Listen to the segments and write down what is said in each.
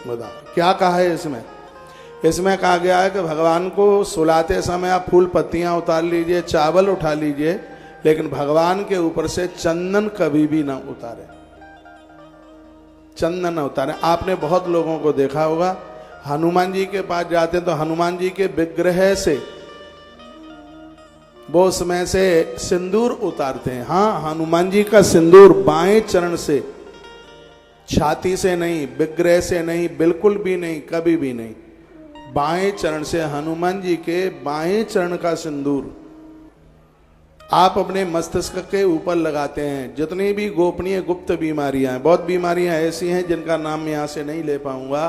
बता क्या कहा है इसमें? इसमें कहा गया है कि भगवान को सुलाते समय आप फूल पत्तियां उतार लीजिए, चावल उठा लीजिए, लेकिन भगवान के ऊपर से चंदन कभी भी ना उतारे, चंदन ना उतारे। आपने बहुत लोगों को देखा होगा, हनुमान जी के पास जाते हैं तो हनुमान जी के विग्रह से वो उसमें से सिंदूर उतारते हैं। हाँ, हनुमान जी का सिंदूर बाएं चरण से, छाती से नहीं, विग्रह से नहीं, बिल्कुल भी नहीं, कभी भी नहीं, बाएं चरण से, हनुमान जी के बाएं चरण का सिंदूर आप अपने मस्तिष्क के ऊपर लगाते हैं। जितनी भी गोपनीय गुप्त बीमारियां हैं, बहुत बीमारियां ऐसी हैं जिनका नाम मैं यहां से नहीं ले पाऊंगा,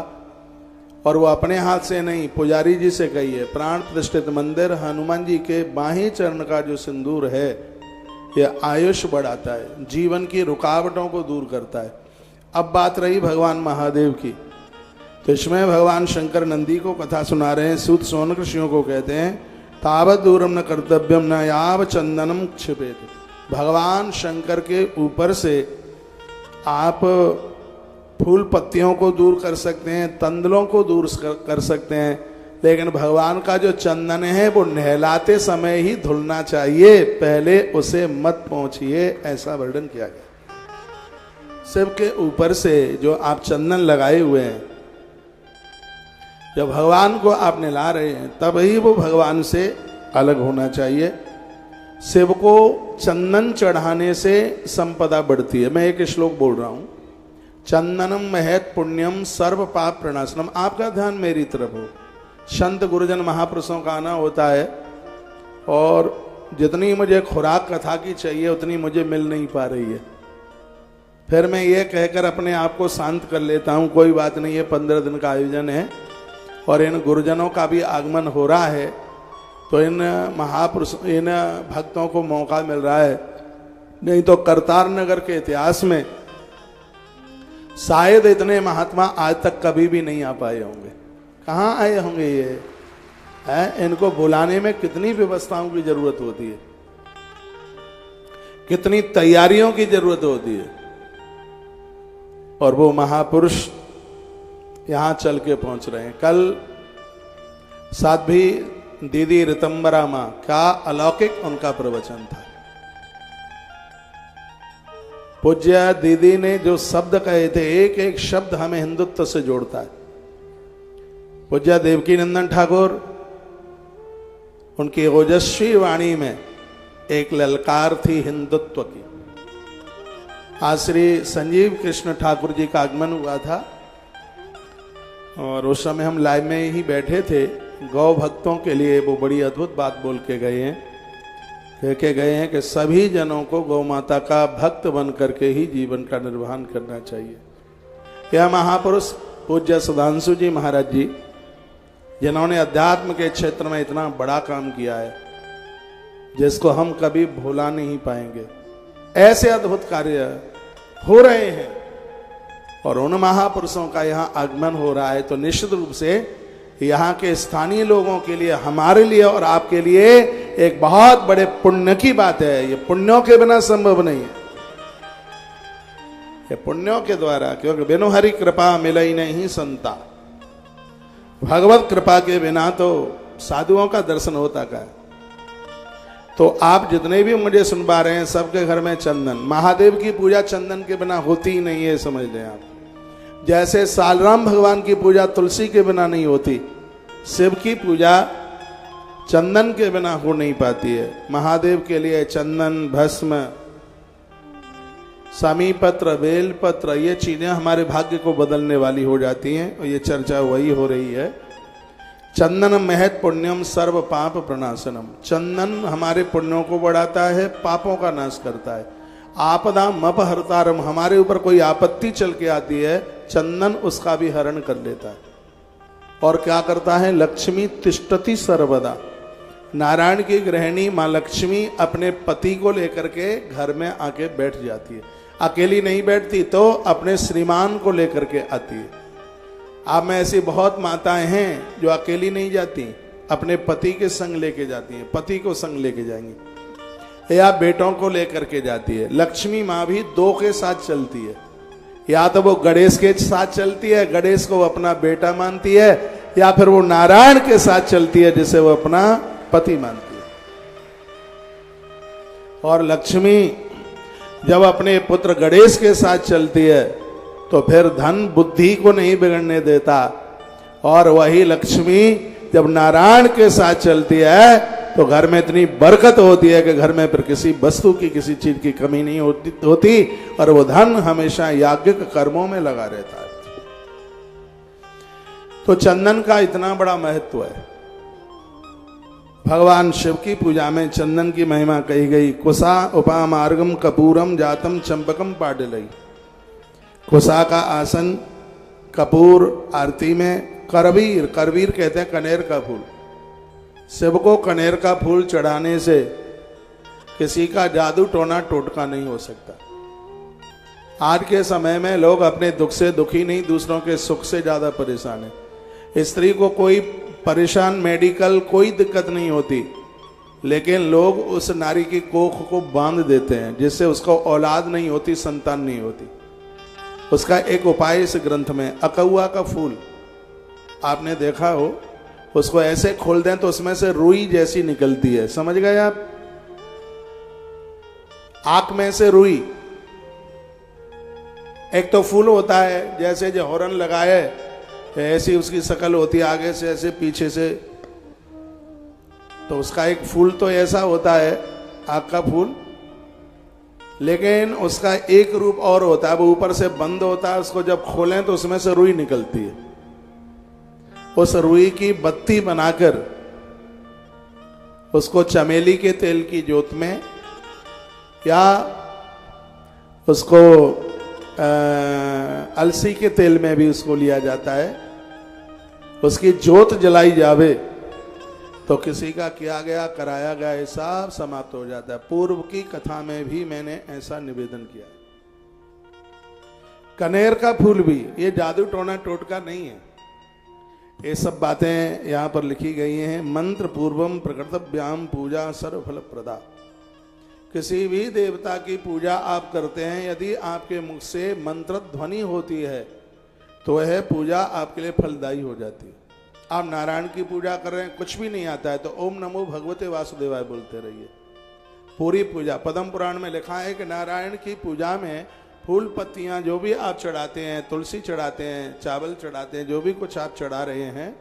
और वो अपने हाथ से नहीं, पुजारी जी से कहिए। प्राण प्रतिष्ठित मंदिर हनुमान जी के बाएं चरण का जो सिंदूर है, ये आयुष बढ़ाता है, जीवन की रुकावटों को दूर करता है। अब बात रही भगवान महादेव की, तो इसमें भगवान शंकर नंदी को कथा सुना रहे हैं। सूत सौनक ऋषियों को कहते हैं, तावत दूरम न कर्तव्यम न याव चंदनम क्षिपेत। भगवान शंकर के ऊपर से आप फूल पत्तियों को दूर कर सकते हैं, तंदलों को दूर कर सकते हैं, लेकिन भगवान का जो चंदन है वो नहलाते समय ही धुलना चाहिए, पहले उसे मत पहुंचिए, ऐसा वर्णन किया गया। शिव के ऊपर से जो आप चंदन लगाए हुए हैं, जब भगवान को आप नहला रहे हैं तब ही वो भगवान से अलग होना चाहिए। शिव को चंदन चढ़ाने से संपदा बढ़ती है। मैं एक श्लोक बोल रहा हूं, चंदनम महत पुण्यम सर्व पाप प्रणाशनम। आपका ध्यान मेरी तरफ हो। संत गुरुजन महापुरुषों का आना होता है, और जितनी मुझे खुराक कथा की चाहिए उतनी मुझे मिल नहीं पा रही है। फिर मैं ये कहकर अपने आप को शांत कर लेता हूँ, कोई बात नहीं है, 15 दिन का आयोजन है और इन गुरुजनों का भी आगमन हो रहा है, तो इन महापुरुष, इन भक्तों को मौका मिल रहा है। नहीं तो करतार नगर के इतिहास में शायद इतने महात्मा आज तक कभी भी नहीं आ पाए होंगे। कहाँ आए होंगे ये है? इनको बुलाने में कितनी व्यवस्थाओं की जरूरत होती है, कितनी तैयारियों की जरूरत होती है, और वो महापुरुष यहां चल के पहुंच रहे हैं। कल साध्वी दीदी ऋतंबरा मां, क्या अलौकिक उनका प्रवचन था। पूज्य दीदी ने जो शब्द कहे थे, एक एक शब्द हमें हिंदुत्व से जोड़ता है। पूज्य देवकी नंदन ठाकुर, उनकी ओजस्वी वाणी में एक ललकार थी हिंदुत्व की। आज श्री संजीव कृष्ण ठाकुर जी का आगमन हुआ था, और उस समय हम लाइव में ही बैठे थे। गौ भक्तों के लिए वो बड़ी अद्भुत बात बोल के गए हैं, कह के गए हैं कि सभी जनों को गौ माता का भक्त बन करके ही जीवन का निर्वहन करना चाहिए। यह महापुरुष पूज्य सुधांशु जी महाराज जी, जिन्होंने अध्यात्म के क्षेत्र में इतना बड़ा काम किया है जिसको हम कभी भुला नहीं पाएंगे। ऐसे अद्भुत कार्य हो रहे हैं और उन महापुरुषों का यहाँ आगमन हो रहा है, तो निश्चित रूप से यहाँ के स्थानीय लोगों के लिए, हमारे लिए और आपके लिए एक बहुत बड़े पुण्य की बात है। ये पुण्यों के बिना संभव नहीं है, ये पुण्यों के द्वारा, क्योंकि बिनु हरि कृपा मिलई नहीं संता। भगवत कृपा के बिना तो साधुओं का दर्शन होता का है। तो आप जितने भी मुझे सुन पा रहे हैं, सबके घर में चंदन, महादेव की पूजा चंदन के बिना होती ही नहीं है, समझ लें आप। जैसे सालराम भगवान की पूजा तुलसी के बिना नहीं होती, शिव की पूजा चंदन के बिना हो नहीं पाती है। महादेव के लिए चंदन, भस्म, समीपत्र, बेलपत्र, ये चीजें हमारे भाग्य को बदलने वाली हो जाती हैं, और ये चर्चा वही हो रही है। चंदन महत पुण्यम सर्व पाप प्रणाशनम। चंदन हमारे पुण्यों को बढ़ाता है, पापों का नाश करता है। आपदा मपहर्तारम, हमारे ऊपर कोई आपत्ति चल के आती है, चंदन उसका भी हरण कर लेता है। और क्या करता है? लक्ष्मी तिष्ठति सर्वदा। नारायण की गृहिणी माँ लक्ष्मी अपने पति को लेकर के घर में आके बैठ जाती है। अकेली नहीं बैठती तो अपने श्रीमान को लेकर के आती है। आप में ऐसी बहुत माताएं हैं जो अकेली नहीं जाती, अपने पति के संग लेके जाती हैं, पति को संग लेके जाएंगी, या बेटों को लेकर के जाती है। लक्ष्मी माँ भी दो के साथ चलती है, या तो वो गणेश के साथ चलती है, गणेश को वो अपना बेटा मानती है, या फिर वो नारायण के साथ चलती है जिसे वो अपना पति मानती है। और लक्ष्मी जब अपने पुत्र गणेश के साथ चलती है तो फिर धन बुद्धि को नहीं बिगड़ने देता, और वही लक्ष्मी जब नारायण के साथ चलती है तो घर में इतनी बरकत होती है कि घर में फिर किसी वस्तु की, किसी चीज की कमी नहीं होती और वो धन हमेशा याज्ञिक कर्मों में लगा रहता है। तो चंदन का इतना बड़ा महत्व है। भगवान शिव की पूजा में चंदन की महिमा कही गई। कुसा उपा मार्गम कपूरम जातम चंपकम पाडलई। कुसा का आसन, कपूर आरती में, करवीर, करवीर कहते हैं कनेर का फूल। शिव को कनेर का फूल चढ़ाने से किसी का जादू टोना टोटका नहीं हो सकता। आज के समय में लोग अपने दुख से दुखी नहीं, दूसरों के सुख से ज्यादा परेशान है। स्त्री को कोई परेशान, मेडिकल कोई दिक्कत नहीं होती, लेकिन लोग उस नारी की कोख को बांध देते हैं जिससे उसको औलाद नहीं होती, संतान नहीं होती। उसका एक उपाय इस ग्रंथ में, अकौआ का फूल आपने देखा हो, उसको ऐसे खोल दें तो उसमें से रुई जैसी निकलती है, समझ गए आप? आंख में से रुई। एक तो फूल होता है जैसे जो हॉर्न लगाए ऐसी उसकी शक्ल होती है, आगे से ऐसे पीछे से, तो उसका एक फूल तो ऐसा होता है आंख का फूल, लेकिन उसका एक रूप और होता है, वो ऊपर से बंद होता है, उसको जब खोलें तो उसमें से रुई निकलती है। उस रुई की बत्ती बनाकर उसको चमेली के तेल की जोत में या उसको अलसी के तेल में भी उसको लिया जाता है, उसकी जोत जलाई जावे तो किसी का किया गया कराया गया ये सब समाप्त हो जाता है। पूर्व की कथा में भी मैंने ऐसा निवेदन किया। कनेर का फूल भी, ये जादू टोना टोटका नहीं है, ये सब बातें यहाँ पर लिखी गई हैं। मंत्र पूर्वम प्रकृतव्याम पूजा सर्वफल प्रदा। किसी भी देवता की पूजा आप करते हैं, यदि आपके मुख से मंत्र ध्वनि होती है तो वह पूजा आपके लिए फलदायी हो जाती है। आप नारायण की पूजा कर रहे हैं, कुछ भी नहीं आता है तो ओम नमो भगवते वासुदेवाय बोलते रहिए। पूरी पूजा, पद्म पुराण में लिखा है कि नारायण की पूजा में फूल पत्तियां जो भी आप चढ़ाते हैं, तुलसी चढ़ाते हैं, चावल चढ़ाते हैं, जो भी कुछ आप चढ़ा रहे हैं,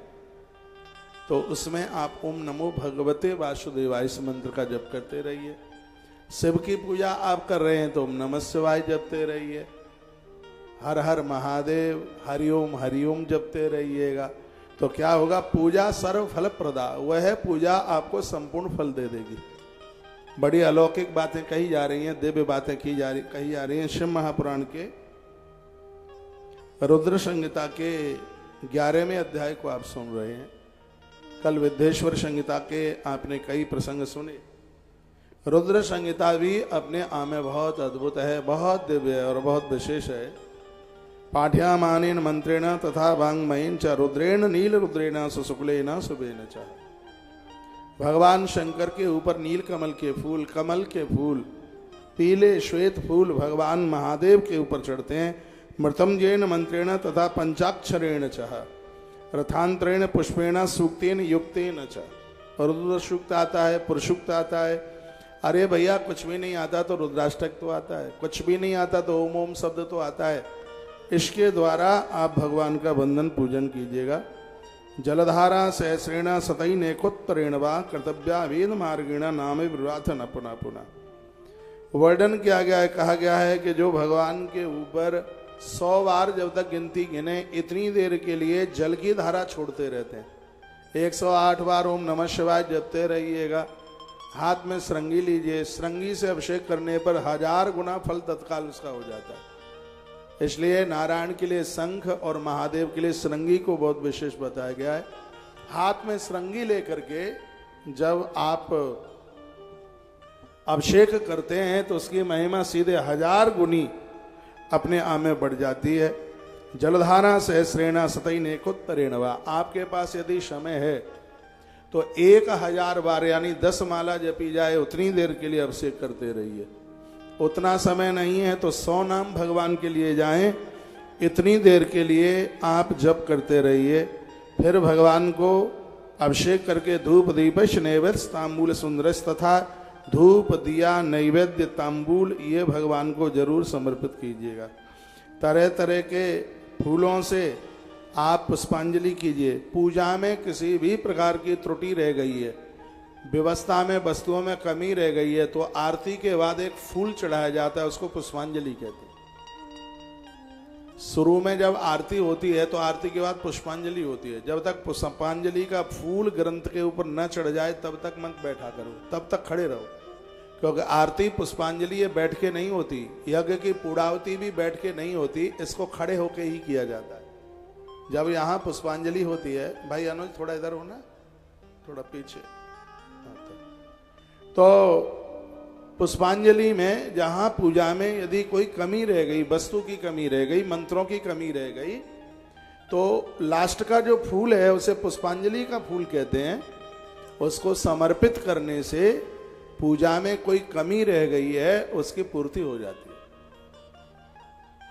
तो उसमें आप ओम नमो भगवते वासुदेवाय इस मंत्र का जप करते रहिए। शिव की पूजा आप कर रहे हैं तो ओम नमः शिवाय जपते रहिए। हर हर महादेव, हरिओम जपते रहिएगा। तो क्या होगा? पूजा सर्व फल प्रदा, वह पूजा आपको संपूर्ण फल दे देगी। बड़ी अलौकिक बातें कही जा रही हैं, दिव्य बातें कही जा रही हैं। शिव महापुराण के रुद्र संहिता के 11वें अध्याय को आप सुन रहे हैं। कल विद्येश्वर संहिता के आपने कई प्रसंग सुने। रुद्र संहिता भी अपने आप में बहुत अद्भुत है, बहुत दिव्य है और बहुत विशेष है। पाठ्यमानेन मंत्रेण तथा वांग्मयेन च रुद्रेण नील रुद्रेण सुशुक्लेन शुभेन च। भगवान शंकर के ऊपर नील कमल के फूल, कमल के फूल, पीले श्वेत फूल भगवान महादेव के ऊपर चढ़ते हैं। मृतंजयेन मंत्रेण तथा पंचाक्षरेण च रथांतरेण पुष्पेण सूक्तेन युक्तेन च। रुद्र सूक्त आता है, पुरुषूक्त आता है। अरे भैया कुछ भी नहीं आता तो रुद्राष्टक तो आता है, कुछ भी नहीं आता तो ओम ओम शब्द तो आता है। इसके द्वारा आप भगवान का वंदन पूजन कीजिएगा। जलधारा सहस्रेण सतैनेकोत्तरेण वा कर्तव्या वेद मार्गेण नामे विराथ न पुनः पुनः। वर्णन किया गया है, कहा गया है कि जो भगवान के ऊपर 100 बार जब तक गिनती गिने, इतनी देर के लिए जल की धारा छोड़ते रहते हैं। 108 बार ओम नमः शिवाय जपते रहिएगा। हाथ में श्रृंगी लीजिए, श्रृंगी से अभिषेक करने पर 1000 गुना फल तत्काल उसका हो जाता है। इसलिए नारायण के लिए शंख और महादेव के लिए श्रृंगी को बहुत विशेष बताया गया है। हाथ में श्रृंगी लेकर के जब आप अभिषेक करते हैं तो उसकी महिमा सीधे 1000 गुनी अपने आप में बढ़ जाती है। जलधारा सहस्रेण सतैनेकोत्तरेण वा। आपके पास यदि समय है तो 1000 बार यानी 10 माला जपी जाए, उतनी देर के लिए अभिषेक करते रहिए। उतना समय नहीं है तो 100 नाम भगवान के लिए जाएं, इतनी देर के लिए आप जप करते रहिए। फिर भगवान को अभिषेक करके धूप दीपश नैवेद्य तांबूल सुंदरस तथा धूप दिया नैवेद्य तांबूल ये भगवान को जरूर समर्पित कीजिएगा। तरह तरह के फूलों से आप पुष्पांजलि कीजिए। पूजा में किसी भी प्रकार की त्रुटि रह गई है, व्यवस्था में वस्तुओं में कमी रह गई है, तो आरती के बाद एक फूल चढ़ाया जाता है, उसको पुष्पांजलि कहते हैं। शुरू में जब आरती होती है तो आरती के बाद पुष्पांजलि होती है। जब तक पुष्पांजलि का फूल ग्रंथ के ऊपर न चढ़ जाए तब तक मत बैठा करो, तब तक खड़े रहो, क्योंकि आरती पुष्पांजलि ये बैठ के नहीं होती, यज्ञ की पूर्णावती भी बैठ के नहीं होती, इसको खड़े होके ही किया जाता है। जब यहाँ पुष्पांजलि होती है, भाई अनुज थोड़ा इधर हो ना, थोड़ा पीछे, तो पुष्पांजलि में जहां पूजा में यदि कोई कमी रह गई, वस्तु की कमी रह गई, मंत्रों की कमी रह गई, तो लास्ट का जो फूल है उसे पुष्पांजलि का फूल कहते हैं। उसको समर्पित करने से पूजा में कोई कमी रह गई है उसकी पूर्ति हो जाती है।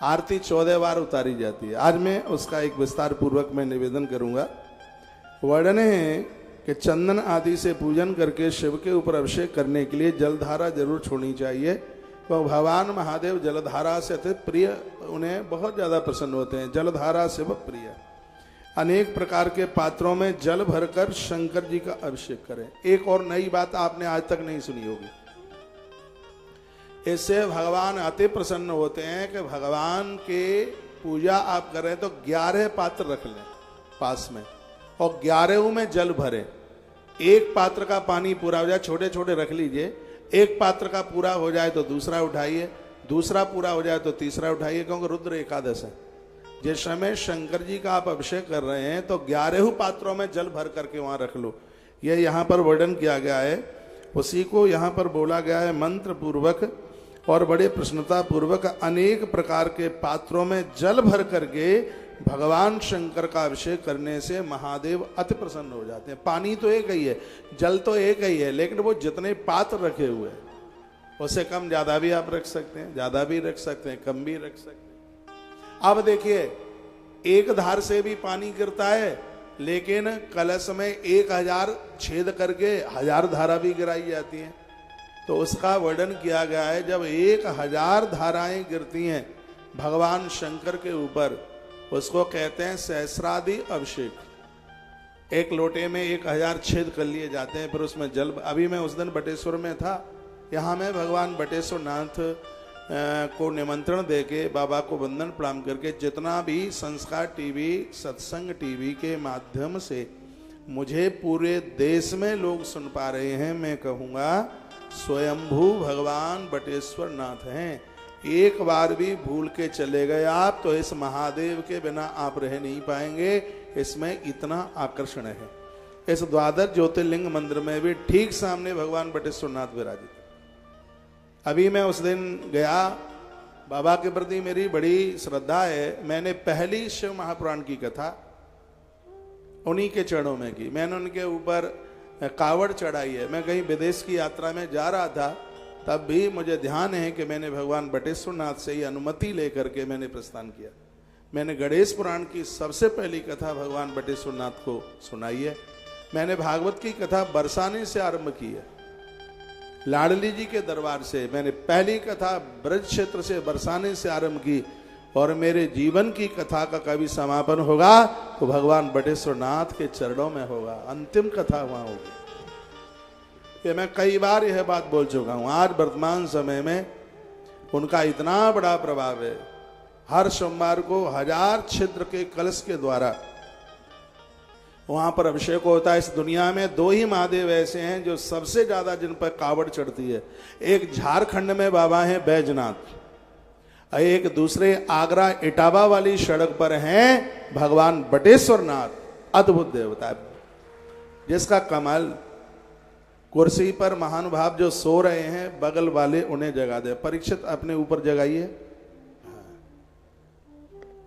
आरती 14 बार उतारी जाती है। आज मैं उसका एक विस्तार पूर्वक मैं निवेदन करूंगा। वर्णन है कि चंदन आदि से पूजन करके शिव के ऊपर अभिषेक करने के लिए जलधारा जरूर छोड़नी चाहिए। तो भगवान महादेव जलधारा से अति प्रिय, उन्हें बहुत ज्यादा प्रसन्न होते हैं। जलधारा शिव प्रिय। अनेक प्रकार के पात्रों में जल भरकर शंकर जी का अभिषेक करें। एक और नई बात आपने आज तक नहीं सुनी होगी, इससे भगवान अति प्रसन्न होते हैं कि भगवान के पूजा आप कर रहे हैं तो 11 पात्र रख लें पास में और 11 में जल भरें। एक पात्र का पानी पूरा हो जाए, छोटे छोटे रख लीजिए, एक पात्र का पूरा हो जाए तो दूसरा उठाइए, दूसरा पूरा हो जाए तो तीसरा उठाइए, क्योंकि रुद्र एकादश है। जिस समय शंकर जी का आप अभिषेक कर रहे हैं तो 11 पात्रों में जल भर करके वहां रख लो। यह यहाँ पर वर्णन किया गया है, उसी को यहाँ पर बोला गया है मंत्र पूर्वक और बड़े प्रसन्नता पूर्वक अनेक प्रकार के पात्रों में जल भर करके भगवान शंकर का अभिषेक करने से महादेव अति प्रसन्न हो जाते हैं। पानी तो एक ही है, जल तो एक ही है, लेकिन वो जितने पात्र रखे हुए हैं उससे कम ज्यादा भी आप रख सकते हैं, ज्यादा भी रख सकते हैं, कम भी रख सकते हैं। अब देखिए, एक धार से भी पानी गिरता है, लेकिन कलश में 1000 छेद करके 1000 धारा भी गिराई जाती हैं। तो उसका वर्णन किया गया है, जब 1000 धाराएं गिरती हैं भगवान शंकर के ऊपर, उसको कहते हैं सहस्रादि अभिषेक। एक लोटे में 1000 छेद कर लिए जाते हैं, फिर उसमें जल। अभी मैं उस दिन बटेश्वर में था, यहाँ मैं भगवान बटेश्वर नाथ को निमंत्रण देके बाबा को वंदन प्रणाम करके, जितना भी संस्कार टीवी सत्संग टीवी के माध्यम से मुझे पूरे देश में लोग सुन पा रहे हैं, मैं कहूँगा स्वयंभू भगवान बटेश्वर नाथ हैं। एक बार भी भूल के चले गए आप तो इस महादेव के बिना आप रह नहीं पाएंगे। इसमें इतना आकर्षण है। इस द्वादश ज्योतिर्लिंग मंदिर में भी ठीक सामने भगवान बटेश्वर नाथ विराजित। अभी मैं उस दिन गया, बाबा के प्रति मेरी बड़ी श्रद्धा है। मैंने पहली शिव महापुराण की कथा उन्हीं के चरणों में की। मैंने उनके ऊपर कावड़ चढ़ाई है। मैं कहीं विदेश की यात्रा में जा रहा था, तब भी मुझे ध्यान है कि मैंने भगवान बटेश्वर नाथ से ही अनुमति लेकर के मैंने प्रस्थान किया। मैंने गणेश पुराण की सबसे पहली कथा भगवान बटेश्वर नाथ को सुनाई है। मैंने भागवत की कथा बरसाने से आरंभ की है, लाडली जी के दरबार से। मैंने पहली कथा ब्रज क्षेत्र से बरसाने से आरंभ की, और मेरे जीवन की कथा का कभी समापन होगा तो भगवान बटेश्वर नाथ के चरणों में होगा। अंतिम कथा वहां होगी। कि मैं कई बार यह बात बोल चुका हूं। आज वर्तमान समय में उनका इतना बड़ा प्रभाव है। हर सोमवार को 1000 छिद्र के कलश के द्वारा वहां पर अभिषेक होता है। इस दुनिया में 2 ही महादेव ऐसे हैं जो सबसे ज्यादा जिन पर कावड़ चढ़ती है। एक झारखंड में बाबा हैं बैजनाथ, एक दूसरे आगरा इटावा वाली सड़क पर हैं भगवान बटेश्वर नाथ। अद्भुत देवता है जिसका कमाल, कुर्सी पर महानुभाव जो सो रहे हैं बगल वाले उन्हें जगा दे। परीक्षित अपने ऊपर जगाइए।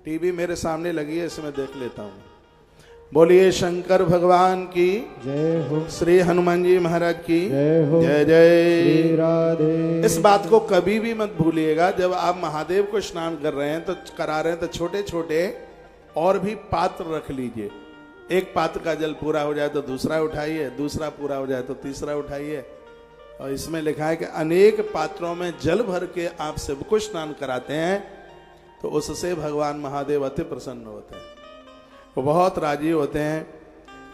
टीवी मेरे सामने लगी है, इसमें देख लेता हूं। बोलिए शंकर भगवान की जय हो। श्री हनुमान जी महाराज की जय हो। जय जय। श्री राधे। इस बात को कभी भी मत भूलिएगा, जब आप महादेव को स्नान कर रहे हैं तो करा रहे हैं तो छोटे छोटे और भी पात्र रख लीजिए। एक पात्र का जल पूरा हो जाए तो दूसरा उठाइए, दूसरा पूरा हो जाए तो तीसरा उठाइए। और इसमें लिखा है कि अनेक पात्रों में जल भर के आप सबको स्नान कराते हैं तो उससे भगवान महादेव अति प्रसन्न होते हैं, वो बहुत राजी होते हैं।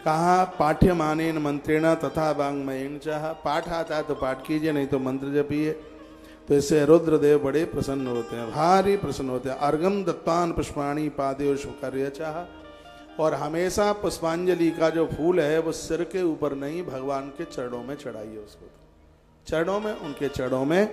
कहा पाठ्यमानेन मंत्रेण तथा वांग्मयेन चाह, पाठ आता है तो पाठ कीजिए, नहीं तो मंत्र जपिए। तो इससे रुद्रदेव बड़े प्रसन्न होते हैं, भारी प्रसन्न होते हैं। अर्घम दत्तान पुष्पाणि पादेव शुक्रिया चाह, और हमेशा पुष्पांजलि का जो फूल है वो सिर के ऊपर नहीं, भगवान के चरणों में चढ़ाइए। उसको चरणों में, उनके चरणों में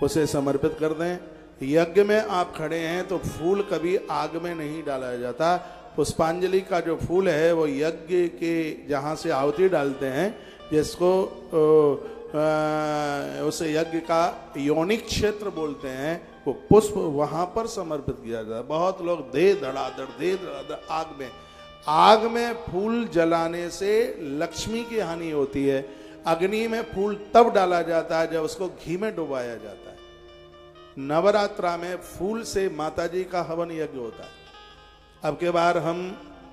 उसे समर्पित कर दें। यज्ञ में आप खड़े हैं तो फूल कभी आग में नहीं डाला जाता। पुष्पांजलि का जो फूल है वो यज्ञ के जहाँ से आहुति डालते हैं, जिसको उसे यज्ञ का योनिक क्षेत्र बोलते हैं, वो पुष्प वहाँ पर समर्पित किया जाता है। बहुत लोग दे धड़ाधड़ आग में फूल जलाने से लक्ष्मी की हानि होती है। अग्नि में फूल तब डाला जाता है जब उसको घी में डुबाया जाता है। नवरात्रा में फूल से माताजी का हवन यज्ञ होता है। अब के बार हम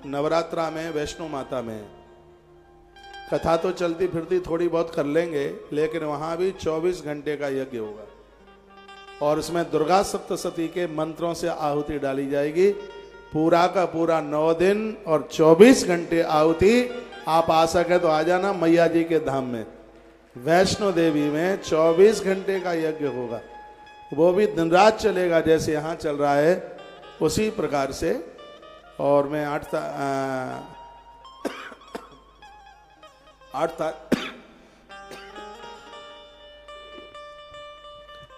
नवरात्रा में वैष्णो माता में कथा तो चलती फिरती थोड़ी बहुत कर लेंगे, लेकिन वहां भी 24 घंटे का यज्ञ होगा और उसमें दुर्गा सप्तशती के मंत्रों से आहुति डाली जाएगी। पूरा का पूरा 9 दिन और 24 घंटे आहुति। आप आ सके तो आ जाना मैया जी के धाम में, वैष्णो देवी में 24 घंटे का यज्ञ होगा। वो भी दिन रात चलेगा, जैसे यहाँ चल रहा है उसी प्रकार से। और मैं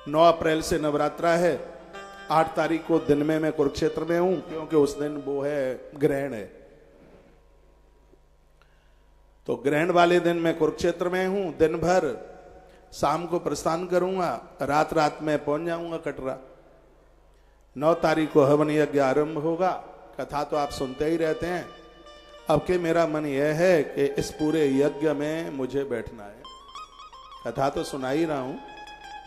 9 अप्रैल से नवरात्रा है। 8 तारीख को दिन में मैं कुरुक्षेत्र में हूं, क्योंकि उस दिन वो है ग्रहण है। तो ग्रहण वाले दिन मैं कुरुक्षेत्र में हूं। दिन भर शाम को प्रस्थान करूंगा, रात में पहुंच जाऊंगा कटरा। 9 तारीख को हवन यज्ञ आरंभ होगा। कथा तो आप सुनते ही रहते हैं। अब के मेरा मन यह है कि इस पूरे यज्ञ में मुझे बैठना है। कथा तो सुना ही रहा हूं,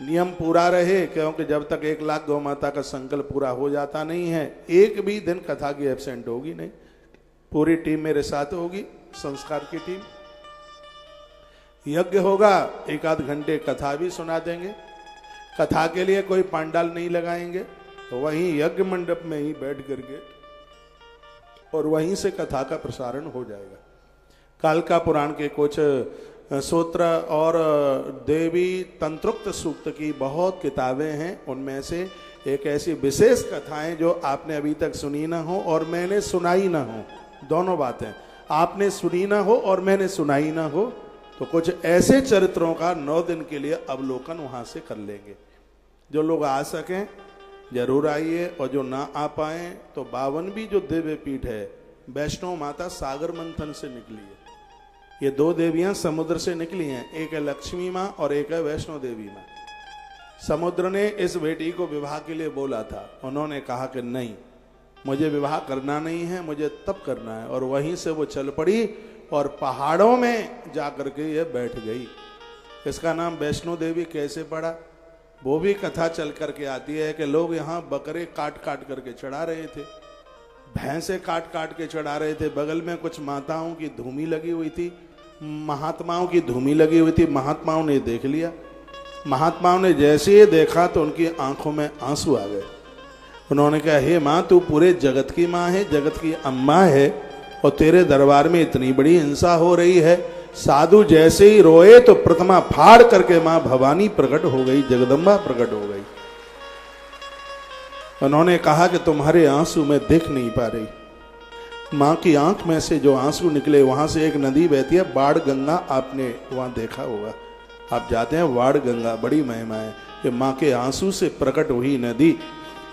नियम पूरा रहे, क्योंकि जब तक 1 लाख गौ माता का संकल्प पूरा हो जाता नहीं है, एक भी दिन कथा की एब्सेंट होगी नहीं। पूरी टीम मेरे साथ होगी, संस्कार की टीम। यज्ञ होगा, 1 आध घंटे कथा भी सुना देंगे। कथा के लिए कोई पंडाल नहीं लगाएंगे, तो वहीं यज्ञ मंडप में ही बैठ करके और वहीं से कथा का प्रसारण हो जाएगा। कालका पुराण के कुछ सूत्र और देवी तंत्रोक्त सूक्त की बहुत किताबें हैं। उनमें से एक ऐसी विशेष कथाएं जो आपने अभी तक सुनी ना हो और मैंने सुनाई ना हो, दोनों बातें, आपने सुनी ना हो और मैंने सुनाई ना हो, तो कुछ ऐसे चरित्रों का 9 दिन के लिए अवलोकन वहां से कर लेंगे। जो लोग आ सकें जरूर आइए, और जो ना आ पाए तो 52 जो दिव्य पीठ है, वैष्णो माता सागर मंथन से निकली है। ये 2 देवियां समुद्र से निकली हैं, एक है लक्ष्मी माँ और एक है वैष्णो देवी माँ। समुद्र ने इस बेटी को विवाह के लिए बोला था, उन्होंने कहा कि नहीं, मुझे विवाह करना नहीं है, मुझे तप करना है। और वहीं से वो चल पड़ी और पहाड़ों में जाकर के ये बैठ गई। इसका नाम वैष्णो देवी कैसे पड़ा, वो भी कथा चल करके आती है कि लोग यहाँ बकरे काट काट करके चढ़ा रहे थे, भैंसे काट काट के चढ़ा रहे थे। बगल में कुछ माताओं की धूमी लगी हुई थी, महात्माओं की धूमी लगी हुई थी। महात्माओं ने देख लिया। महात्माओं ने जैसे ही देखा तो उनकी आंखों में आंसू आ गए। उन्होंने कहा, हे माँ, तू पूरे जगत की माँ है, जगत की अम्मा है, और तेरे दरबार में इतनी बड़ी हिंसा हो रही है। साधु जैसे ही रोए तो प्रतिमा फाड़ करके मां भवानी प्रकट हो गई, जगदम्बा प्रकट हो गई। उन्होंने कहा कि तुम्हारे आंसू मैं देख नहीं पा रही। मां की आंख में से जो आंसू निकले, वहां से एक नदी बहती है, बाढ़ गंगा, आपने वहां देखा होगा, आप जाते हैं, बाढ़ गंगा बड़ी महिमा है। ये मां के आंसू से प्रकट हुई नदी।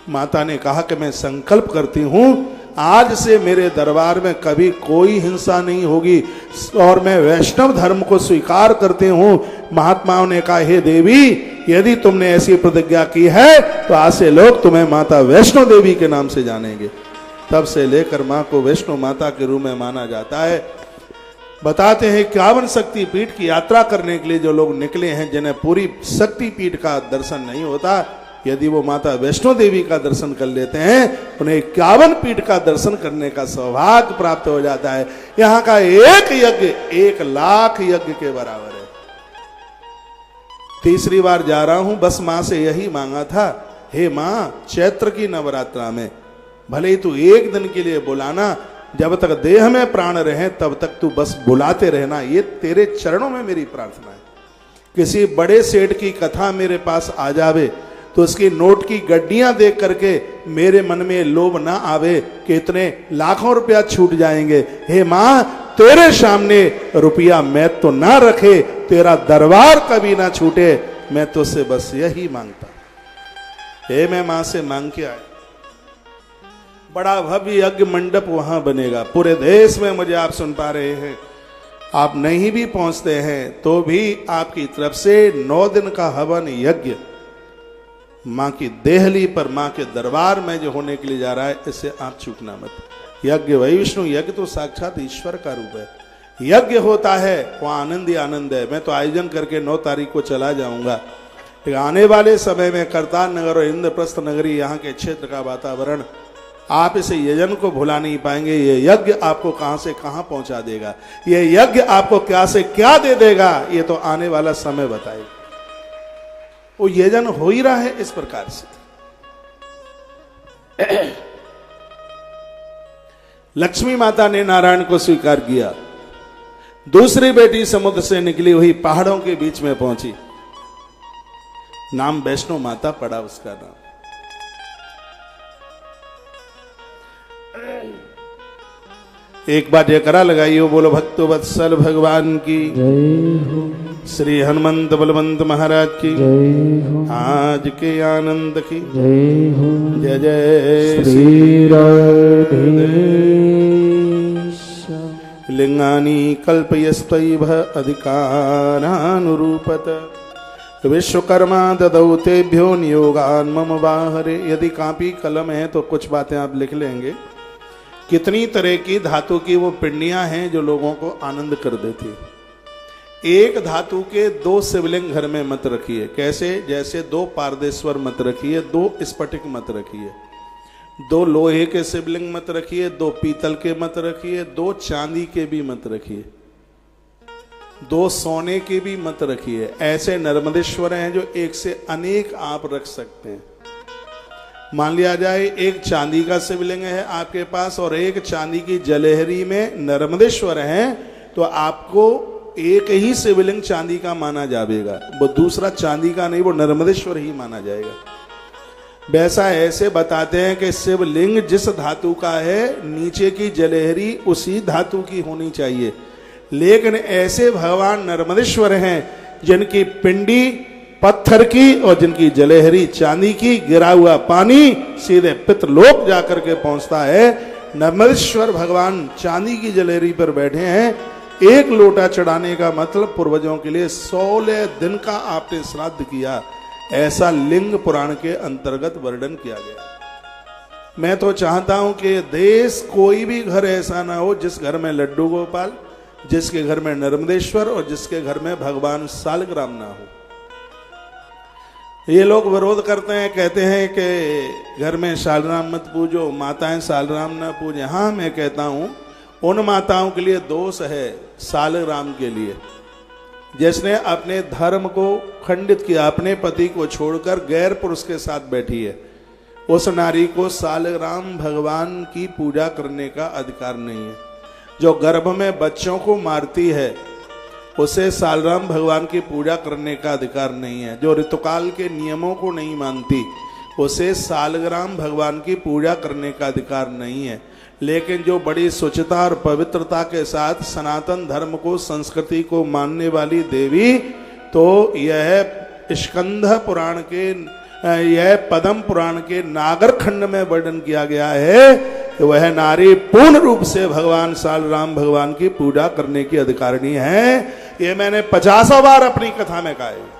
माता ने कहा कि मैं संकल्प करती हूं, आज से मेरे दरबार में कभी कोई हिंसा नहीं होगी और मैं वैष्णव धर्म को स्वीकार करती हूं। महात्माओं ने कहा, हे देवी, यदि तुमने ऐसी प्रतिज्ञा की है तो आज से लोग तुम्हें माता वैष्णो देवी के नाम से जानेंगे। तब से लेकर मां को वैष्णो माता के रूप में माना जाता है। बताते हैं 51 शक्ति पीठ की यात्रा करने के लिए जो लोग निकले हैं, जिन्हें पूरी शक्ति पीठ का दर्शन नहीं होता, यदि वो माता वैष्णो देवी का दर्शन कर लेते हैं, उन्हें 51 पीठ का दर्शन करने का सौभाग्य प्राप्त हो जाता है। यहाँ का एक यज्ञ 1 लाख यज्ञ के बराबर है। तीसरी बार जा रहा हूं, बस मां से यही मांगा था, हे मां, चैत्र की नवरात्रा में भले ही तू एक दिन के लिए बुलाना, जब तक देह में प्राण रहे तब तक तू बस बुलाते रहना, ये तेरे चरणों में मेरी प्रार्थना है। किसी बड़े सेठ की कथा मेरे पास आ जावे तो उसकी नोट की गड्डियां देख करके मेरे मन में लोभ ना आवे कि इतने लाखों रुपया छूट जाएंगे। हे मां, तेरे सामने रुपया मैं तो ना रखे, तेरा दरबार कभी ना छूटे, मैं तुझसे बस यही मांगता। हे मैं मां से मांग के आया, बड़ा भव्य यज्ञ मंडप वहां बनेगा पूरे देश में। मुझे आप सुन पा रहे हैं, आप नहीं भी पहुंचते हैं तो भी आपकी तरफ से 9 दिन का हवन यज्ञ मां की देहली पर, मां के दरबार में जो होने के लिए जा रहा है, इससे आप चूकना मत। यज्ञ वही विष्णु, यज्ञ तो साक्षात ईश्वर का रूप है। यज्ञ होता है वहां आनंद ही आनंद है। मैं तो आयोजन करके 9 तारीख को चला जाऊंगा। आने वाले समय में करतार नगर और इंद्रप्रस्थ नगरी, यहाँ के क्षेत्र का वातावरण, आप इस यजन को भुला नहीं पाएंगे। ये यज्ञ आपको कहां से कहां पहुंचा देगा, ये यज्ञ आपको क्या से क्या दे देगा, ये तो आने वाला समय बताएगा। वो यजन हो ही रहा है इस प्रकार से। लक्ष्मी माता ने नारायण को स्वीकार किया। दूसरी बेटी समुद्र से निकली हुई पहाड़ों के बीच में पहुंची, नाम वैष्णो माता पड़ा उसका नाम। एक बार जयकारा लगाइयो, बोलो भक्तो वत्सल भगवान की जय हो, श्री हनुमंत बलवंत महाराज की जय हो, आज के आनंद की जय हो, जय जय श्री राधे। लिंगानी कल्पयस्त्वैव अधिकारानुरूपत विश्वकर्मा ददौ तेभ्यो नियोगान मम बाहरे। यदि कापी कलम है तो कुछ बातें आप लिख लेंगे। कितनी तरह की धातु की वो पिंडियां हैं जो लोगों को आनंद कर देती। एक धातु के 2 शिवलिंग घर में मत रखिए। कैसे? जैसे 2 पारदेश्वर मत रखिए, 2 स्फटिक मत रखिए, 2 लोहे के शिवलिंग मत रखिए, 2 पीतल के मत रखिए, 2 चांदी के भी मत रखिए, 2 सोने के भी मत रखिए। ऐसे नर्मदेश्वर हैं जो एक से अनेक आप रख सकते हैं। मान लिया जाए एक चांदी का शिवलिंग है आपके पास और एक चांदी की जलेहरी में नर्मदेश्वर है, तो आपको एक ही शिवलिंग चांदी का माना जाएगा, वो दूसरा चांदी का नहीं, वो नर्मदेश्वर ही माना जाएगा। वैसा ऐसे बताते हैं कि शिवलिंग जिस धातु का है, नीचे की जलेहरी उसी धातु की होनी चाहिए। लेकिन ऐसे भगवान नर्मदेश्वर हैं जिनकी पिंडी पत्थर की और जिनकी जलेहरी चांदी की, गिरा हुआ पानी सीधे पितृलोक जाकर के पहुंचता है। नर्मदेश्वर भगवान चांदी की जलेहरी पर बैठे हैं। एक लोटा चढ़ाने का मतलब पूर्वजों के लिए 16 दिन का आपने श्राद्ध किया, ऐसा लिंग पुराण के अंतर्गत वर्णन किया गया। मैं तो चाहता हूं कि देश कोई भी घर ऐसा ना हो जिस घर में लड्डू गोपाल, जिसके घर में नर्मदेश्वर और जिसके घर में भगवान सालग्राम ना हो। ये लोग विरोध करते हैं, कहते हैं कि घर में सालग्राम मत पूजो, माताएं सालग्राम ना पूजे। हाँ, मैं कहता हूं उन माताओं के लिए दोष है सालग्राम के लिए जिसने अपने धर्म को खंडित किया, अपने पति को छोड़कर गैर पुरुष के साथ बैठी है। उस नारी को सालग्राम भगवान की पूजा करने का अधिकार नहीं है। जो गर्भ में बच्चों को मारती है उसे सालग्राम भगवान की पूजा करने का अधिकार नहीं है। जो ऋतुकाल के नियमों को नहीं मानती उसे सालग्राम भगवान की पूजा करने का अधिकार नहीं है। लेकिन जो बड़ी स्वच्छता और पवित्रता के साथ सनातन धर्म को, संस्कृति को मानने वाली देवी, तो यह स्कंध पुराण के, यह पद्म पुराण के नागर खंड में वर्णन किया गया है कि वह नारी पूर्ण रूप से भगवान सालग्राम भगवान की पूजा करने की अधिकारिणी है। ये मैंने 50 बार अपनी कथा में कहा है।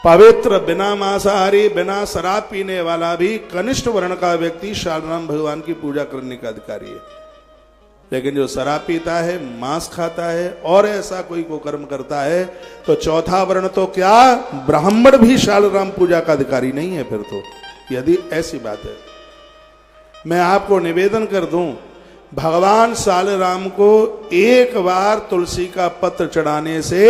पवित्र, बिना मांसाहारी, बिना शराब पीने वाला भी कनिष्ठ वर्ण का व्यक्ति शालग्राम भगवान की पूजा करने का अधिकारी है। लेकिन जो शराब पीता है, मांस खाता है और ऐसा कोई को कर्म करता है, तो चौथा वर्ण तो क्या, ब्राह्मण भी शालग्राम पूजा का अधिकारी नहीं है। फिर तो यदि ऐसी बात है, मैं आपको निवेदन कर दूं, भगवान शालग्राम को एक बार तुलसी का पत्र चढ़ाने से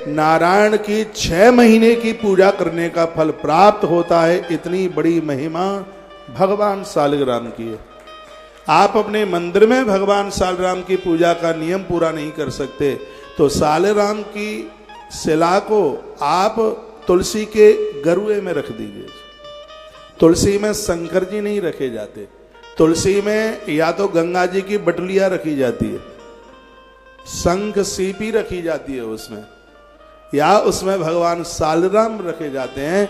नारायण की 6 महीने की पूजा करने का फल प्राप्त होता है। इतनी बड़ी महिमा भगवान शालग्राम की है। आप अपने मंदिर में भगवान शालग्राम की पूजा का नियम पूरा नहीं कर सकते, तो शालग्राम की शिला को आप तुलसी के गरुए में रख दीजिए। तुलसी में शंकर जी नहीं रखे जाते, तुलसी में या तो गंगा जी की बटलियां रखी जाती है, शंख सीपी रखी जाती है उसमें, या उसमें भगवान शालग्राम रखे जाते हैं।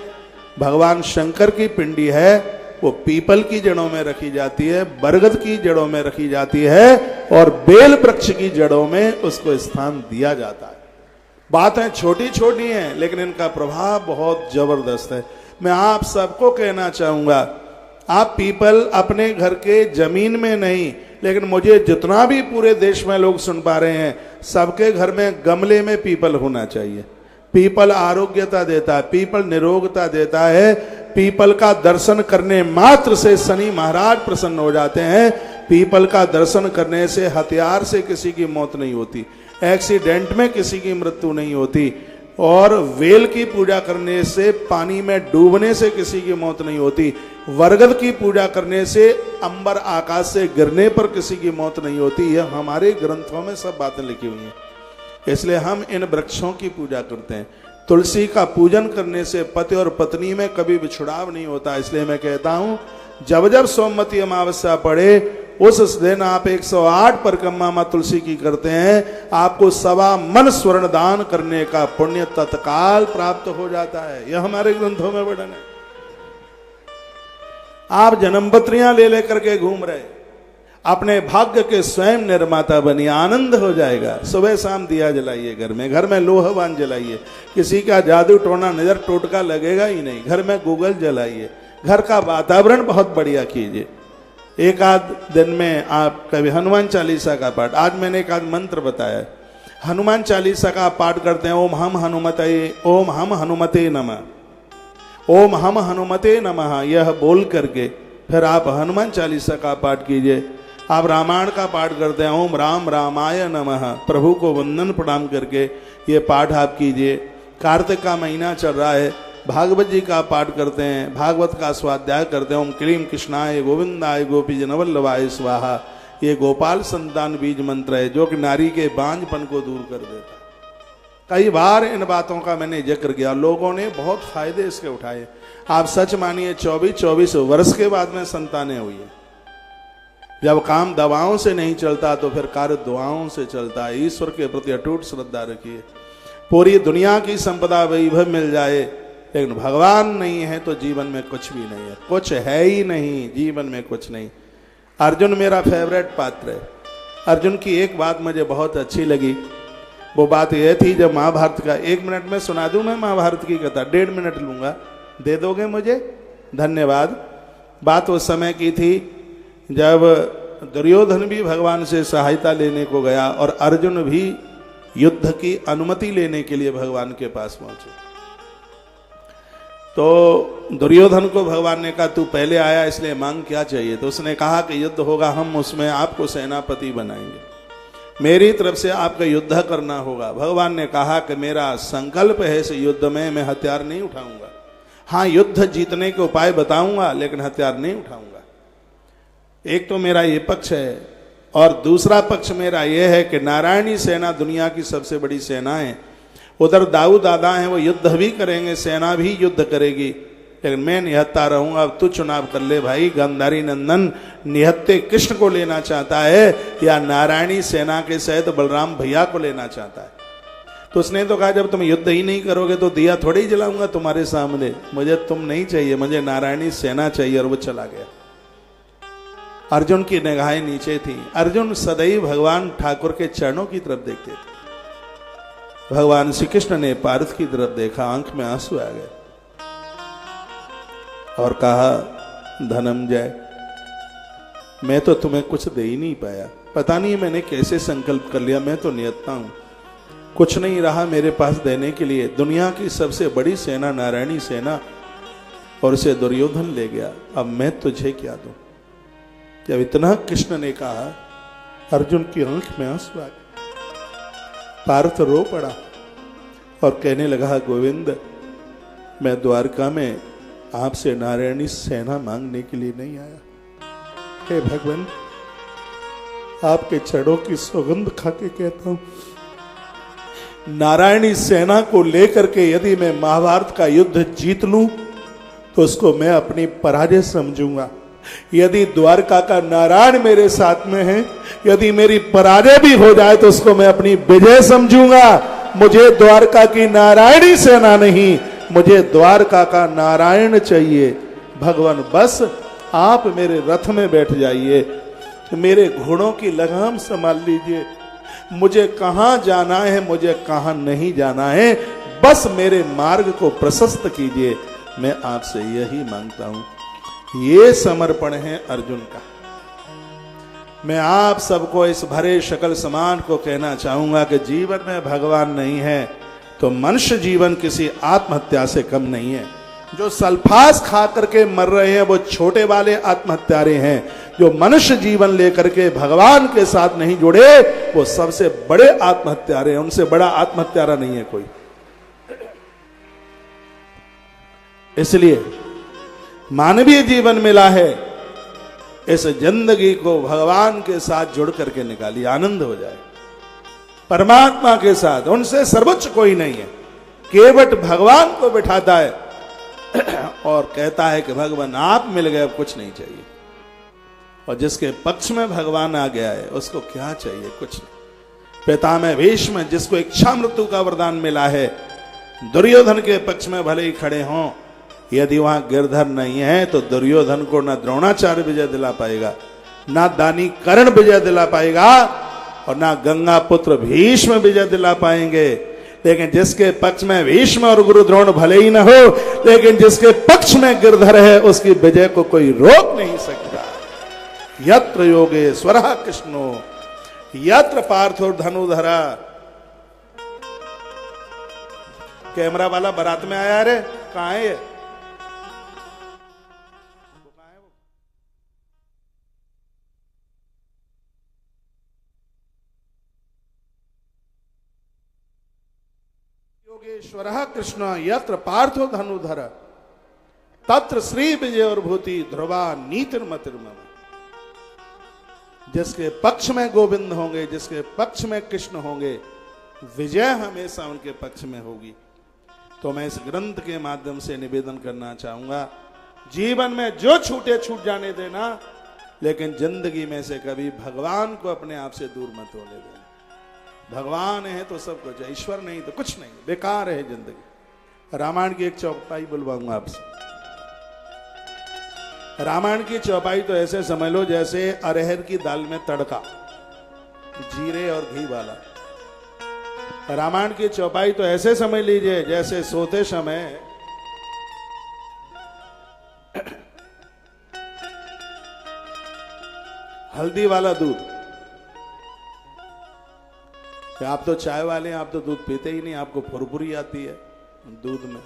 भगवान शंकर की पिंडी है, वो पीपल की जड़ों में रखी जाती है, बरगद की जड़ों में रखी जाती है और बेल वृक्ष की जड़ों में उसको स्थान दिया जाता है। बातें छोटी छोटी हैं, लेकिन इनका प्रभाव बहुत जबरदस्त है। मैं आप सबको कहना चाहूंगा, आप पीपल अपने घर के जमीन में नहीं, लेकिन मुझे जितना भी पूरे देश में लोग सुन पा रहे हैं, सबके घर में गमले में पीपल होना चाहिए। पीपल आरोग्यता देता है, पीपल निरोगता देता है। पीपल का दर्शन करने मात्र से शनि महाराज प्रसन्न हो जाते हैं। पीपल का दर्शन करने से हथियार से किसी की मौत नहीं होती, एक्सीडेंट में किसी की मृत्यु नहीं होती, और वेल की पूजा करने से, पानी में डूबने से किसी की मौत नहीं होती, बरगद की पूजा करने से अंबर आकाश से गिरने पर किसी की मौत नहीं होती। यह हमारे ग्रंथों में सब बातें लिखी हुई हैं, इसलिए हम इन वृक्षों की पूजा करते हैं। तुलसी का पूजन करने से पति और पत्नी में कभी बिछुड़ाव नहीं होता। इसलिए मैं कहता हूं, जब जब सोमवती अमावस्या पड़े, उस दिन आप 108 परिक्रमा मां तुलसी की करते हैं, आपको 1.25 मन स्वर्ण दान करने का पुण्य तत्काल प्राप्त हो जाता है। यह हमारे ग्रंथों में वर्णन है। आप जन्मपत्रियां ले लेकर के घूम रहे, अपने भाग्य के स्वयं निर्माता बनिए, आनंद हो जाएगा। सुबह शाम दिया जलाइए, घर में लोहवान जलाइए, किसी का जादू टोना नजर टोटका लगेगा ही नहीं। घर में गूगल जलाइए, घर का वातावरण बहुत बढ़िया कीजिए। एक आध दिन में आप कभी हनुमान चालीसा का पाठ, आज मैंने एक आध मंत्र बताया, हनुमान चालीसा का पाठ करते हैं। ओम हम हनुमते नमः, ओम हम हनुमते नमः, यह बोल करके फिर आप हनुमान चालीसा का पाठ कीजिए। आप रामायण का पाठ करते हैं, ओम राम रामाय नमः, प्रभु को वंदन प्रणाम करके ये पाठ आप कीजिए। कार्तिक का महीना चल रहा है, भागवत जी का पाठ करते हैं, भागवत का स्वाध्याय करते हैं। ओम क्लीम कृष्णाय गोविंदाय गोपी जनवल्लभाय स्वाहा, ये गोपाल संतान बीज मंत्र है, जो कि नारी के बांझपन को दूर कर देता है। कई बार इन बातों का मैंने जिक्र किया, लोगों ने बहुत फायदे इसके उठाए। आप सच मानिए, 24 वर्ष के बाद में संतानें हुई है। जब काम दवाओं से नहीं चलता तो फिर कार्य दुआओं से चलता है। ईश्वर के प्रति अटूट श्रद्धा रखिए। पूरी दुनिया की संपदा वैभव मिल जाए, लेकिन भगवान नहीं है तो जीवन में कुछ भी नहीं है, कुछ है ही नहीं, जीवन में कुछ नहीं। अर्जुन मेरा फेवरेट पात्र है। अर्जुन की एक बात मुझे बहुत अच्छी लगी, वो बात यह थी, जब महाभारत का 1 मिनट में सुना दूं मैं महाभारत की कथा, 1.5 मिनट लूंगा, दे दोगे मुझे? धन्यवाद। बात उस समय की थी जब दुर्योधन भी भगवान से सहायता लेने को गया और अर्जुन भी युद्ध की अनुमति लेने के लिए भगवान के पास पहुंचे। तो दुर्योधन को भगवान ने कहा, तू पहले आया इसलिए मांग क्या चाहिए? तो उसने कहा कि युद्ध होगा, हम उसमें आपको सेनापति बनाएंगे, मेरी तरफ से आपका युद्ध करना होगा। भगवान ने कहा कि मेरा संकल्प है इस युद्ध में मैं हथियार नहीं उठाऊंगा। हाँ, युद्ध जीतने के उपाय बताऊंगा, लेकिन हथियार नहीं उठाऊंगा। एक तो मेरा ये पक्ष है, और दूसरा पक्ष मेरा ये है कि नारायणी सेना दुनिया की सबसे बड़ी सेना है। उधर दाऊ दादा हैं, वो युद्ध भी करेंगे, सेना भी युद्ध करेगी, लेकिन मैं निहत्ता रहूंगा। अब तू चुनाव कर ले भाई, गांधारी नंदन निहत्ते कृष्ण को लेना चाहता है या नारायणी सेना के सहित बलराम भैया को लेना चाहता है? तो उसने तो कहा, जब तुम युद्ध ही नहीं करोगे तो दिया थोड़ी ही जलाऊंगा तुम्हारे सामने, मुझे तुम नहीं चाहिए, मुझे नारायणी सेना चाहिए। और वो चला गया। अर्जुन की निगाहें नीचे थी। अर्जुन सदैव भगवान ठाकुर के चरणों की तरफ देखते थे। भगवान श्री कृष्ण ने पार्थ की तरफ देखा, आंख में आंसू आ गए। और कहा, धनंजय मैं तो तुम्हें कुछ दे ही नहीं पाया, पता नहीं मैंने कैसे संकल्प कर लिया, मैं तो नियत्ता हूं, कुछ नहीं रहा मेरे पास देने के लिए। दुनिया की सबसे बड़ी सेना नारायणी सेना, और उसे दुर्योधन ले गया, अब मैं तुझे क्या दूं। जब इतना कृष्ण ने कहा, अर्जुन की आंख में आंसू आ गए, पार्थ रो पड़ा और कहने लगा, गोविंद मैं द्वारका में आपसे नारायणी सेना मांगने के लिए नहीं आया। हे भगवान, आपके चरणों की सौगंध खा के कहता हूं, नारायणी सेना को लेकर के यदि मैं महाभारत का युद्ध जीत लूं तो उसको मैं अपनी पराजय समझूंगा। यदि द्वारका का नारायण मेरे साथ में है, यदि मेरी पराजय भी हो जाए तो उसको मैं अपनी विजय समझूंगा। मुझे द्वारका की नारायणी सेना नहीं, मुझे द्वारका का नारायण चाहिए। भगवान बस आप मेरे रथ में बैठ जाइए, मेरे घोड़ों की लगाम संभाल लीजिए, मुझे कहां जाना है, मुझे कहां नहीं जाना है, बस मेरे मार्ग को प्रशस्त कीजिए। मैं आपसे यही मांगता हूं। ये समर्पण है अर्जुन का। मैं आप सबको इस भरे शकल समान को कहना चाहूंगा कि जीवन में भगवान नहीं है तो मनुष्य जीवन किसी आत्महत्या से कम नहीं है। जो सल्फास खा करके मर रहे हैं वो छोटे वाले आत्महत्यारे हैं, जो मनुष्य जीवन लेकर के भगवान के साथ नहीं जुड़े वो सबसे बड़े आत्महत्यारे हैं। उनसे बड़ा आत्महत्यारा नहीं है कोई। इसलिए मानवीय जीवन मिला है, इस जिंदगी को भगवान के साथ जुड़ करके निकालिए, आनंद हो जाए परमात्मा के साथ। उनसे सर्वोच्च कोई नहीं है। केवट भगवान को बिठाता है और कहता है कि भगवान आप मिल गए, अब कुछ नहीं चाहिए। और जिसके पक्ष में भगवान आ गया है उसको क्या चाहिए, कुछ नहीं। पितामह भीष्म जिसको इच्छा मृत्यु का वरदान मिला है, दुर्योधन के पक्ष में भले ही खड़े हों, यदि वहां गिरधर नहीं है तो दुर्योधन को ना द्रोणाचार्य विजय दिला पाएगा, ना दानी कर्ण विजय दिला पाएगा, और ना गंगा पुत्र भीष्म विजय दिला पाएंगे। लेकिन जिसके पक्ष में भीष्म और गुरु द्रोण भले ही ना हो, लेकिन जिसके पक्ष में गिरधर है उसकी विजय को कोई रोक नहीं सकता। यत्र योगेश्वरः कृष्णो यत्र पार्थो धनुधरा। कैमरा वाला बारात में आया रे, कहां है ये? योगेश्वरः कृष्ण यत्र पार्थो धनुधर तत्र श्री विजय और भूति ध्रुवा नीतिर्मतिर्मम। जिसके पक्ष में गोविंद होंगे, जिसके पक्ष में कृष्ण होंगे, विजय हमेशा उनके पक्ष में होगी। तो मैं इस ग्रंथ के माध्यम से निवेदन करना चाहूंगा, जीवन में जो छूटे छूट जाने देना, लेकिन जिंदगी में से कभी भगवान को अपने आप से दूर मत होने देना। भगवान है तो सब कुछ है, ईश्वर नहीं तो कुछ नहीं, बेकार है जिंदगी। रामायण की एक चौपाई बुलवाऊंगा आपसे। रामायण की चौपाई तो ऐसे समझ लो जैसे अरहर की दाल में तड़का, जीरे और घी वाला। रामायण की चौपाई तो ऐसे समझ लीजिए जैसे सोते समय हल्दी वाला दूध। आप तो चाय वाले हैं, आप तो दूध पीते ही नहीं, आपको फुरफुरी आती है दूध में।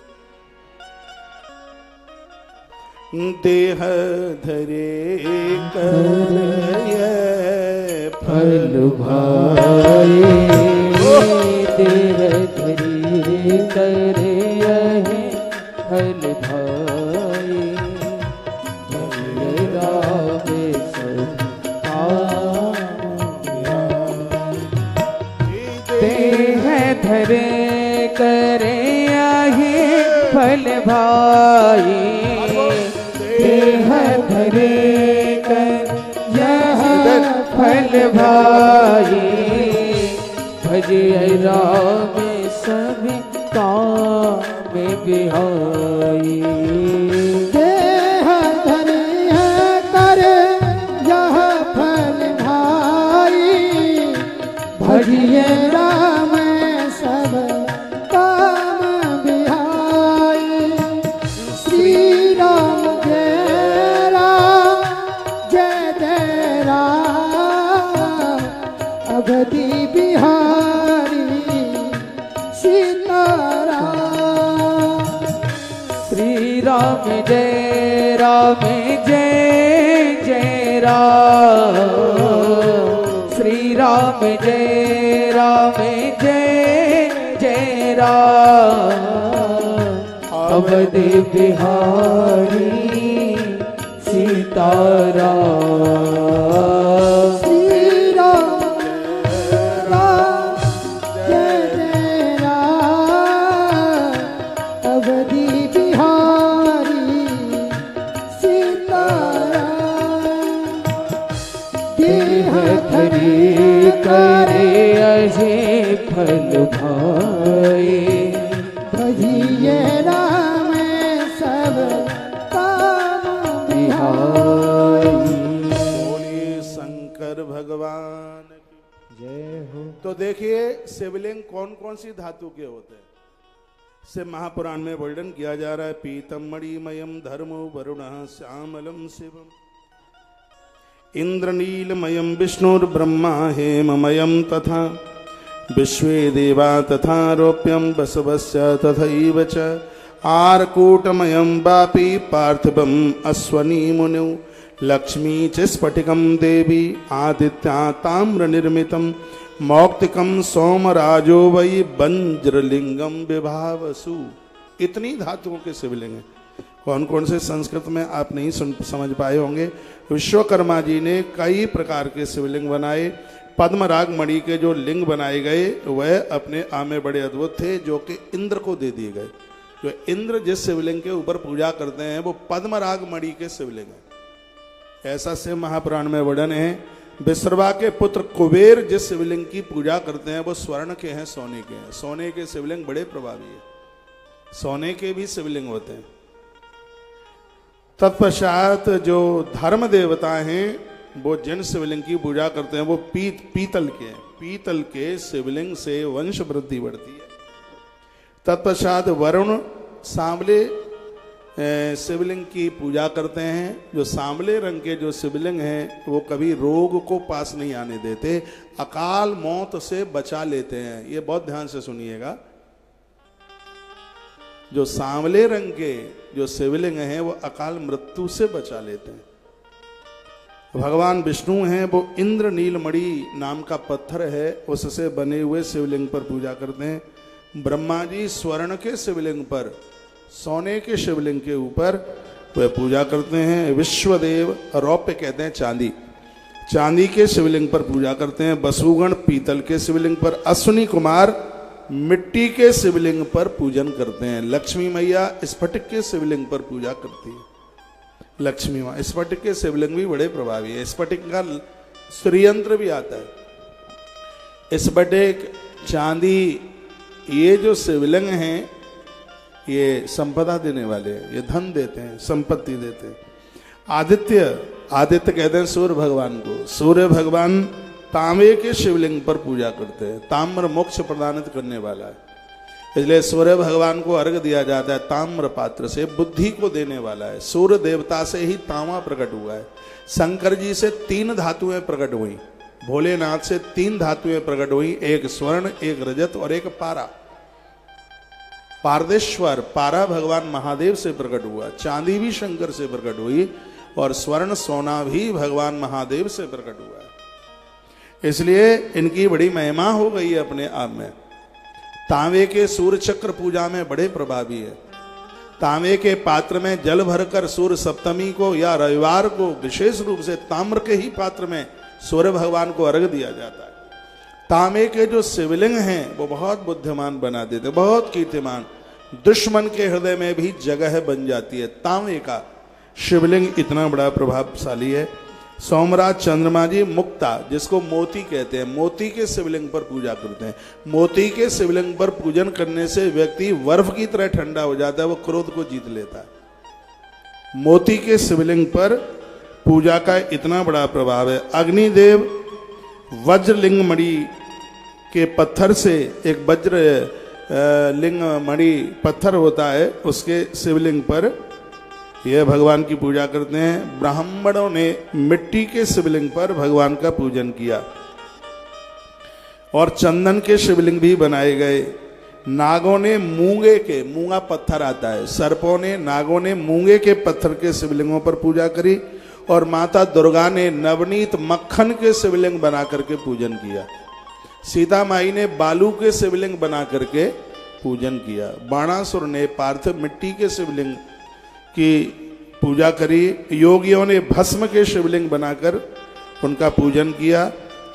देह धरे कर फल भाई, देह धरे कर फल भाई, देह धरे करे आहे फल भाई, देह धरे कर यह फल भाई, भजे राम सभी काम बिहाई। देह धरे कर यह फल भाई, भजिए राम सब काम बिहाई। श्री राम अवधि बिहारी सीताराम। श्री राम जय राम जय जय राम। श्री राम जय राम जय जय राम। अवधि बिहारी सीताराम। श्री राम राम जय जय राम। अवधि बिहारी सीताराम। देह धरी करे अहे फल भाई। भजिए राम सब काम बिहारी। बोलिए शंकर भगवान की जय हो। तो देखिए शिवलिंग कौन कौन सी धातु के होते हैं से महापुराण में वर्णन किया जा रहा है। पीतम मणिमयम धर्मो वरुण श्यामलम शिवम। इंद्रनीलमयम विष्णुर्ब्रह्मा हेममयम तथा विश्वे देवा तथा रोप्यम बसवस्य तथैव च। आर्कूटमयं वापि पार्थिवम् अश्वनी मुनिौ। लक्ष्मी च स्फटिकं देवी आदित्या ताम्र निर्मितं। मौक्तिकं सोमराजो वै वज्रलिंगम विभावसु। इतनी धातुओं के शिवलिंग हैं। कौन कौन से संस्कृत में आप नहीं समझ पाए होंगे। विश्वकर्मा जी ने कई प्रकार के शिवलिंग बनाए। पद्मराग मणि के जो लिंग बनाए गए वह अपने आप में बड़े अद्भुत थे, जो कि इंद्र को दे दिए गए। जो इंद्र जिस शिवलिंग के ऊपर पूजा करते हैं वो पद्मराग मणि के शिवलिंग है। ऐसा शिव महापुराण में वर्णन है। विश्रवा के पुत्र कुबेर जिस शिवलिंग की पूजा करते हैं वो स्वर्ण के हैं, सोने के हैं। सोने के शिवलिंग बड़े प्रभावी है। सोने के भी शिवलिंग होते हैं। तत्पश्चात जो धर्म देवता हैं वो जिन शिवलिंग की पूजा करते हैं वो पीतल के हैं। पीतल के शिवलिंग से वंश वृद्धि बढ़ती है। तत्पश्चात वरुण सांवले शिवलिंग की पूजा करते हैं। जो सांवले रंग के जो शिवलिंग हैं वो कभी रोग को पास नहीं आने देते, अकाल मौत से बचा लेते हैं। ये बहुत ध्यान से सुनिएगा। जो सांवले रंग के जो शिवलिंग हैं वो अकाल मृत्यु से बचा लेते हैं। भगवान विष्णु हैं वो इंद्र नीलमणि नाम का पत्थर है उससे बने हुए शिवलिंग पर पूजा करते हैं। ब्रह्मा जी स्वर्ण के शिवलिंग पर, सोने के शिवलिंग के ऊपर वह पूजा करते हैं। विश्वदेव रौप्य कहते हैं चांदी, चांदी के शिवलिंग पर पूजा करते हैं। वसुगण पीतल के शिवलिंग पर, अश्विनी कुमार मिट्टी के शिवलिंग पर पूजन करते हैं। लक्ष्मी मैया स्फटिक के शिवलिंग पर पूजा करती है। लक्ष्मी माँ स्फटिक के शिवलिंग भी बड़े प्रभावी है। स्फटिक का श्रीयंत्र भी आता है। स्फटिक, चांदी, ये जो शिवलिंग हैं ये संपदा देने वाले हैं। ये धन देते हैं, संपत्ति देते हैं। आदित्य, आदित्य कहते हैं सूर्य भगवान को। सूर्य भगवान तांबे के शिवलिंग पर पूजा करते हैं। ताम्र मोक्ष प्रदानित करने वाला है, इसलिए सूर्य भगवान को अर्घ दिया जाता है। ताम्र पात्र से बुद्धि को देने वाला है। सूर्य देवता से ही तांबा प्रकट हुआ है। शंकर जी से 3 धातुएं प्रकट हुई। भोलेनाथ से 3 धातुएं प्रकट हुई, एक स्वर्ण, एक रजत और एक पारा। पारदेश्वर, पारा भगवान महादेव से प्रकट हुआ। चांदी भी शंकर से प्रकट हुई और स्वर्ण सोना भी भगवान महादेव से प्रकट हुआ है। इसलिए इनकी बड़ी महिमा हो गई है अपने आप में। तांबे के सूर्य चक्र पूजा में बड़े प्रभावी है। तांबे के पात्र में जल भरकर सूर्य सप्तमी को या रविवार को विशेष रूप से ताम्र के ही पात्र में सूर्य भगवान को अर्घ दिया जाता है। तांबे के जो शिवलिंग हैं वो बहुत बुद्धिमान बना देते, बहुत कीर्तिमान। दुश्मन के हृदय में भी जगह बन जाती है। तांबे का शिवलिंग इतना बड़ा प्रभावशाली है। सोमराज चंद्रमा जी मुक्ता, जिसको मोती कहते हैं, मोती के शिवलिंग पर पूजा करते हैं। मोती के शिवलिंग पर पूजन करने से व्यक्ति बर्फ की तरह ठंडा हो जाता है, वो क्रोध को जीत लेता है। मोती के शिवलिंग पर पूजा का इतना बड़ा प्रभाव है। अग्निदेव वज्रलिंग मणि के पत्थर से, एक वज्र लिंग मणि पत्थर होता है, उसके शिवलिंग पर यह भगवान की पूजा करते हैं। ब्राह्मणों ने मिट्टी के शिवलिंग पर भगवान का पूजन किया। और चंदन के शिवलिंग भी बनाए गए। नागों ने मूंगे के, मूंगा पत्थर आता है, सर्पों ने, नागों ने मूंगे के पत्थर के शिवलिंगों पर पूजा करी और माता दुर्गा ने नवनीत मक्खन के शिवलिंग बना करके पूजन किया। सीता माई ने बालू के शिवलिंग बना करके पूजन किया। बाणासुर ने पार्थिव मिट्टी के शिवलिंग की पूजा करी। योगियों ने भस्म के शिवलिंग बनाकर उनका पूजन किया।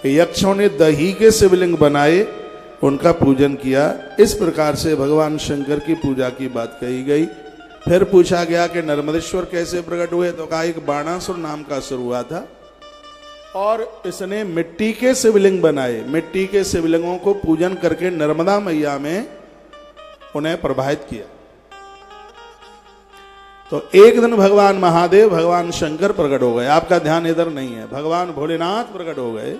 यक्षों ने दही के शिवलिंग बनाए, उनका पूजन किया। इस प्रकार से भगवान शंकर की पूजा की बात कही गई। फिर पूछा गया कि नर्मदेश्वर कैसे प्रकट हुए, तो कहा एक बाणासुर नाम का असुर हुआ था और इसने मिट्टी के शिवलिंग बनाए। मिट्टी के शिवलिंगों को पूजन करके नर्मदा मैया में उन्हें प्रवाहित किया। तो एक दिन भगवान महादेव, भगवान शंकर प्रकट हो गए। आपका ध्यान इधर नहीं है, भगवान भोलेनाथ प्रकट हो गए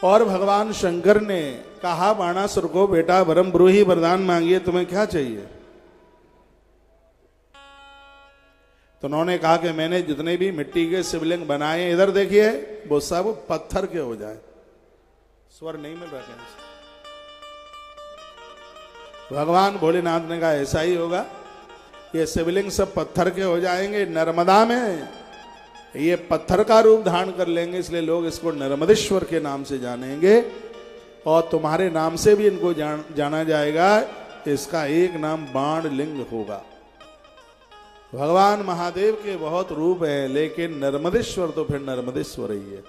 और भगवान शंकर ने कहा बाणासुर को, बेटा वरम ब्रूहि, वरदान मांगिए, तुम्हें क्या चाहिए। तो उन्होंने कहा कि मैंने जितने भी मिट्टी के शिवलिंग बनाए, इधर देखिए, वो सब पत्थर के हो जाए। स्वर नहीं मिल रहा है। भगवान भोलेनाथ ने कहा ऐसा ही होगा, ये शिवलिंग सब पत्थर के हो जाएंगे। नर्मदा में ये पत्थर का रूप धारण कर लेंगे, इसलिए लोग इसको नर्मदेश्वर के नाम से जानेंगे और तुम्हारे नाम से भी इनको जाना जाएगा। इसका एक नाम बाण लिंग होगा। भगवान महादेव के बहुत रूप है, लेकिन नर्मदेश्वर तो फिर नर्मदेश्वर ही है।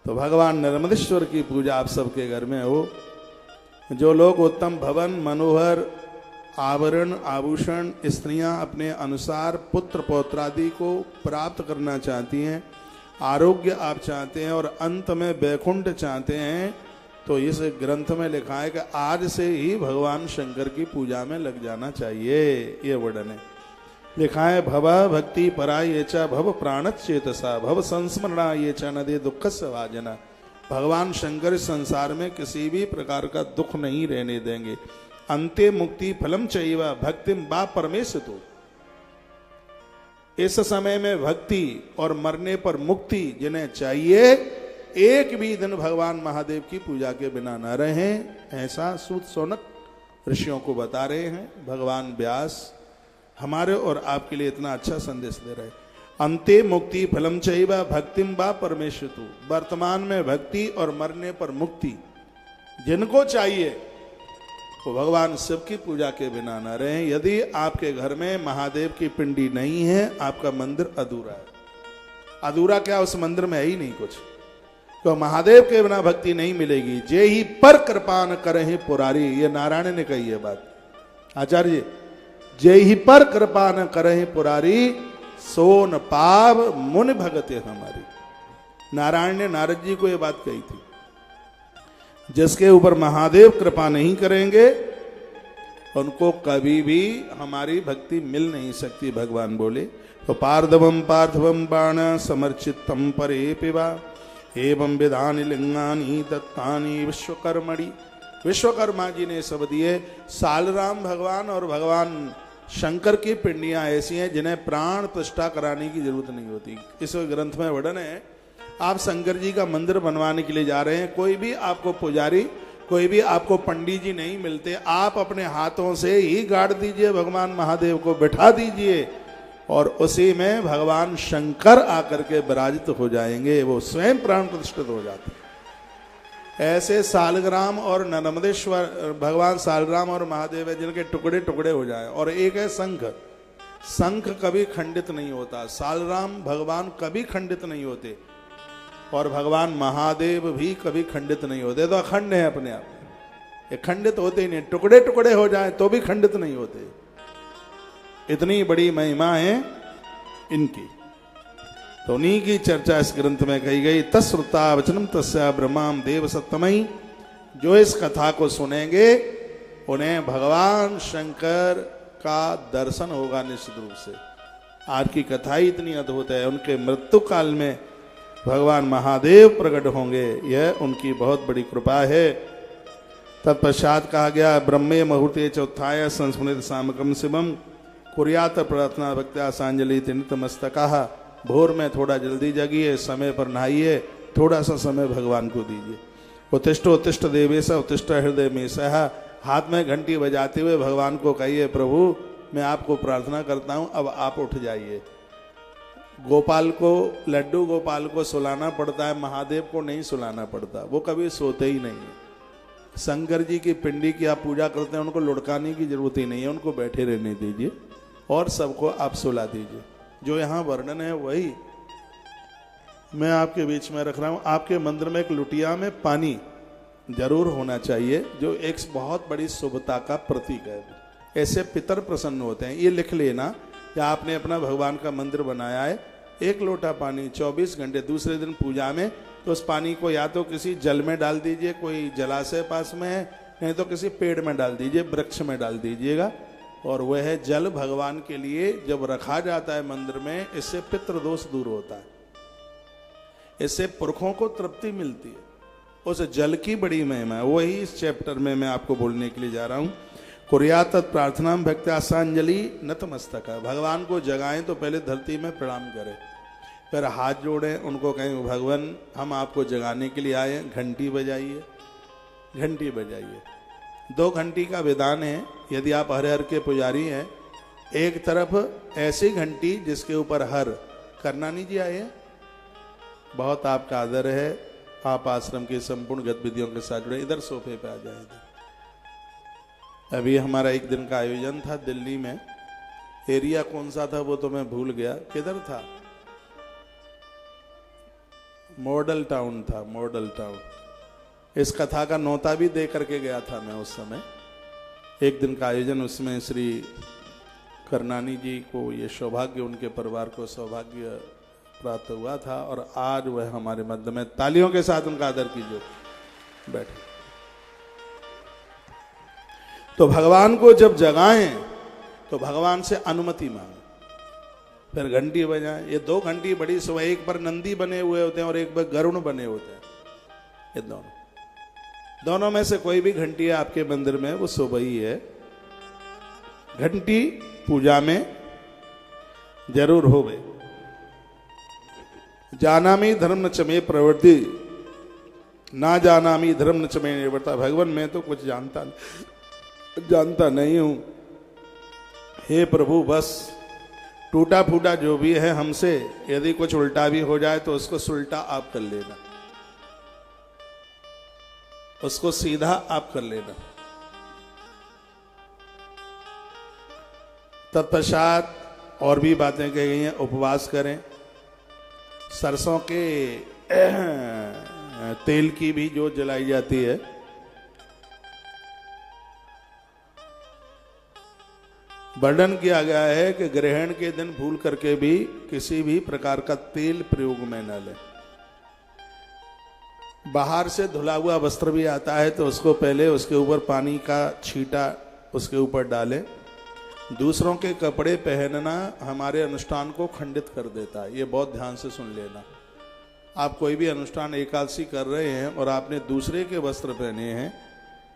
तो भगवान नर्मदेश्वर की पूजा आप सबके घर में हो। जो लोग उत्तम भवन, मनोहर आभरण, आभूषण, स्त्रियां अपने अनुसार पुत्र पौत्रादि को प्राप्त करना चाहती हैं, आरोग्य आप चाहते हैं और अंत में वैकुंठ चाहते हैं, तो इस ग्रंथ में लिखा है कि आज से ही भगवान शंकर की पूजा में लग जाना चाहिए। ये वर्णन है, लिखा है भव भक्ति परा ये च भव प्राणत चेतसा भव संस्मरणा ये च नदे दुख सवाजना। भगवान शंकर इस संसार में किसी भी प्रकार का दुख नहीं रहने देंगे। अंते मुक्ति फलम चैवा भक्तिम बा परमेशतु। इस समय में भक्ति और मरने पर मुक्ति जिन्हें चाहिए, एक भी दिन भगवान महादेव की पूजा के बिना न रहें, ऐसा सूत सोनक ऋषियों को बता रहे हैं भगवान व्यास। हमारे और आपके लिए इतना अच्छा संदेश दे रहे हैं। अंते मुक्ति फलम चैवा भक्तिम बा परमेशतु। वर्तमान में भक्ति और मरने पर मुक्ति जिनको चाहिए, तो भगवान शिव की पूजा के बिना न रहें। यदि आपके घर में महादेव की पिंडी नहीं है, आपका मंदिर अधूरा है। अधूरा क्या, उस मंदिर में है ही नहीं कुछ। तो महादेव के बिना भक्ति नहीं मिलेगी। जे ही पर कृपा न करहि पुरारी, ये नारायण ने कही है बात, आचार्य। जे ही पर कृपा न करहि पुरारी, सोन पाव मुनि भगते हमारी। नारायण ने नारद जी को यह बात कही थी। जिसके ऊपर महादेव कृपा नहीं करेंगे, उनको कभी भी हमारी भक्ति मिल नहीं सकती। भगवान बोले तो पार्थिवम पार्थिवम बाण समर्चितम परे पिवा एवं विधानि लिंगानि दत्तानि विश्वकर्मणि। विश्वकर्मा जी ने सब दिए। सालराम भगवान और भगवान शंकर की पिंडियां ऐसी हैं जिन्हें प्राण प्रतिष्ठा कराने की जरूरत नहीं होती। इस ग्रंथ में वर्णन है, आप शंकर जी का मंदिर बनवाने के लिए जा रहे हैं, कोई भी आपको पुजारी, कोई भी आपको पंडित जी नहीं मिलते, आप अपने हाथों से ही गाड़ दीजिए, भगवान महादेव को बिठा दीजिए और उसी में भगवान शंकर आकर के विराजित हो जाएंगे, वो स्वयं प्राण प्रतिष्ठित हो जाते हैं। ऐसे सालग्राम और नर्मदेश्वर, भगवान सालग्राम और महादेव है जिनके टुकड़े टुकड़े हो जाए। और एक है शंख, शंख कभी खंडित नहीं होता। सालग्राम भगवान कभी खंडित नहीं होते और भगवान महादेव भी कभी खंडित नहीं होते। तो अखंड है अपने आप, ये खंडित होते ही नहीं। टुकड़े टुकड़े हो जाए तो भी खंडित नहीं होते। इतनी बड़ी महिमा है इनकी। तो उन्हीं की चर्चा इस ग्रंथ में कही गई। तत्श्रुता वचनम तस्या ब्रह्माम देव सत्तमयी। जो इस कथा को सुनेंगे उन्हें भगवान शंकर का दर्शन होगा निश्चित रूप से। आज की कथा ही इतनी अद्भुत है। उनके मृत्यु काल में भगवान महादेव प्रकट होंगे, यह उनकी बहुत बड़ी कृपा है। तत्पश्चात कहा गया ब्रह्मे मुहूर्ते चौथाय संस्मृत सामकम शिवम कुर्यात प्रार्थना भक्त्या सांजलि नितमस्तका। भोर में थोड़ा जल्दी जगिए, समय पर नहाइए, थोड़ा सा समय भगवान को दीजिए। उत्तिष्ठ उत्तिष्ठ देवेश उत्तिष्ठ हृदय में सह, हाथ में घंटी बजाते हुए भगवान को कहिए, प्रभु मैं आपको प्रार्थना करता हूं, अब आप उठ जाइए। गोपाल को, लड्डू गोपाल को सुलाना पड़ता है, महादेव को नहीं सुलाना पड़ता, वो कभी सोते ही नहीं है। शंकर जी की पिंडी की आप पूजा करते हैं, उनको लुढ़काने की जरूरत ही नहीं है, उनको बैठे रहने दीजिए और सबको आप सुला दीजिए। जो यहाँ वर्णन है वही मैं आपके बीच में रख रहा हूँ। आपके मंदिर में एक लुटिया में पानी जरूर होना चाहिए, जो एक बहुत बड़ी शुभता का प्रतीक है। ऐसे पितर प्रसन्न होते हैं। ये लिख लेना, या आपने अपना भगवान का मंदिर बनाया है, 1 लोटा पानी 24 घंटे, दूसरे दिन पूजा में तो उस पानी को या तो किसी जल में डाल दीजिए, कोई जलाशय पास में है, नहीं तो किसी पेड़ में डाल दीजिए, वृक्ष में डाल दीजिएगा। और वह जल भगवान के लिए जब रखा जाता है मंदिर में, इससे पितृदोष दूर होता है, इससे पुरखों को तृप्ति मिलती है। उस जल की बड़ी महिमा है, वही इस चैप्टर में मैं आपको बोलने के लिए जा रहा हूं। कुर्यात प्रार्थना भक्त्यासांजलि नतमस्तक। भगवान को जगाएं तो पहले धरती में प्रणाम करें, फिर हाथ जोड़ें, उनको कहें भगवान हम आपको जगाने के लिए आए, घंटी बजाइए, घंटी बजाइए। 2 घंटी का विधान है। यदि आप हर हर के पुजारी हैं, एक तरफ ऐसी घंटी जिसके ऊपर हर, करनानी जी आए हैं, बहुत आपका आदर है, आप आश्रम की संपूर्ण गतिविधियों के साथ जुड़े। इधर सोफे पे आ जाए। अभी हमारा एक दिन का आयोजन था दिल्ली में, एरिया कौन सा था वो तो मैं भूल गया, किधर था, मॉडल टाउन था, मॉडल टाउन। इस कथा का नोता भी दे करके गया था मैं उस समय। एक दिन का आयोजन, उसमें श्री करनानी जी को ये सौभाग्य, उनके परिवार को सौभाग्य प्राप्त हुआ था, और आज वह हमारे मध्य में। तालियों के साथ उनका आदर कीजिए। बैठे। तो भगवान को जब जगाएं तो भगवान से अनुमति मांगे, फिर घंटी बजाएं। ये 2 घंटी बड़ी सुबह, एक पर नंदी बने हुए होते हैं और एक पर गरुड़ बने होते हैं। ये दोनों में से कोई भी घंटी है आपके मंदिर में, वो सुबह ही है। घंटी पूजा में जरूर होवे। जानामी धर्म न चमे प्रवृत्ति, ना जानामी धर्म न चमे निवर्ता। भगवान मैं तो कुछ जानता नहीं हूं, हे प्रभु बस टूटा फूटा जो भी है हमसे, यदि कुछ उल्टा भी हो जाए तो उसको सुलटा आप कर लेना, उसको सीधा आप कर लेना। तत्पश्चात और भी बातें कही गई हैं। उपवास करें, सरसों के तेल की भी जोत जलाई जाती है। वर्णन किया गया है कि ग्रहण के दिन भूल करके भी किसी भी प्रकार का तेल प्रयोग में न लें। बाहर से धुला हुआ वस्त्र भी आता है तो उसको पहले उसके ऊपर पानी का छींटा उसके ऊपर डालें। दूसरों के कपड़े पहनना हमारे अनुष्ठान को खंडित कर देता है, ये बहुत ध्यान से सुन लेना। आप कोई भी अनुष्ठान एकादशी कर रहे हैं और आपने दूसरे के वस्त्र पहने हैं,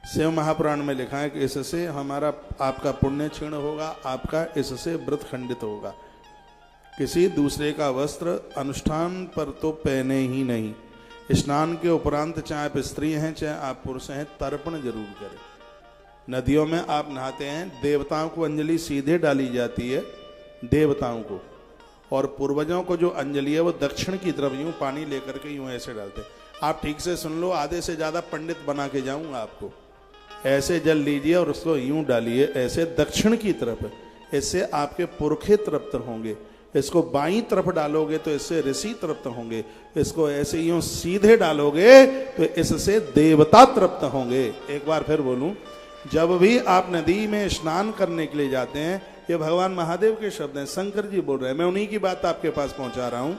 शिव महापुराण में लिखा है कि इससे हमारा आपका पुण्य क्षीण होगा, आपका इससे व्रत खंडित होगा। किसी दूसरे का वस्त्र अनुष्ठान पर तो पहने ही नहीं। स्नान के उपरांत चाहे आप स्त्री हैं चाहे आप पुरुष हैं, तर्पण जरूर करें। नदियों में आप नहाते हैं, देवताओं को अंजलि सीधे डाली जाती है, देवताओं को, और पूर्वजों को जो अंजलि है वो दक्षिण की तरफ यूं पानी लेकर के यूं ऐसे डालते हैं। आप ठीक से सुन लो, आधे से ज्यादा पंडित बना के जाऊंगा आपको। ऐसे जल लीजिए और उसको यूं डालिए ऐसे दक्षिण की तरफ, इससे आपके पुरखे तृप्त होंगे। इसको बाईं तरफ डालोगे तो इससे ऋषि तृप्त होंगे। इसको ऐसे यूं सीधे डालोगे तो इससे देवता तृप्त होंगे। एक बार फिर बोलूं, जब भी आप नदी में स्नान करने के लिए जाते हैं, ये भगवान महादेव के शब्द हैं, शंकर जी बोल रहे हैं, मैं उन्हीं की बात आपके पास पहुंचा रहा हूं।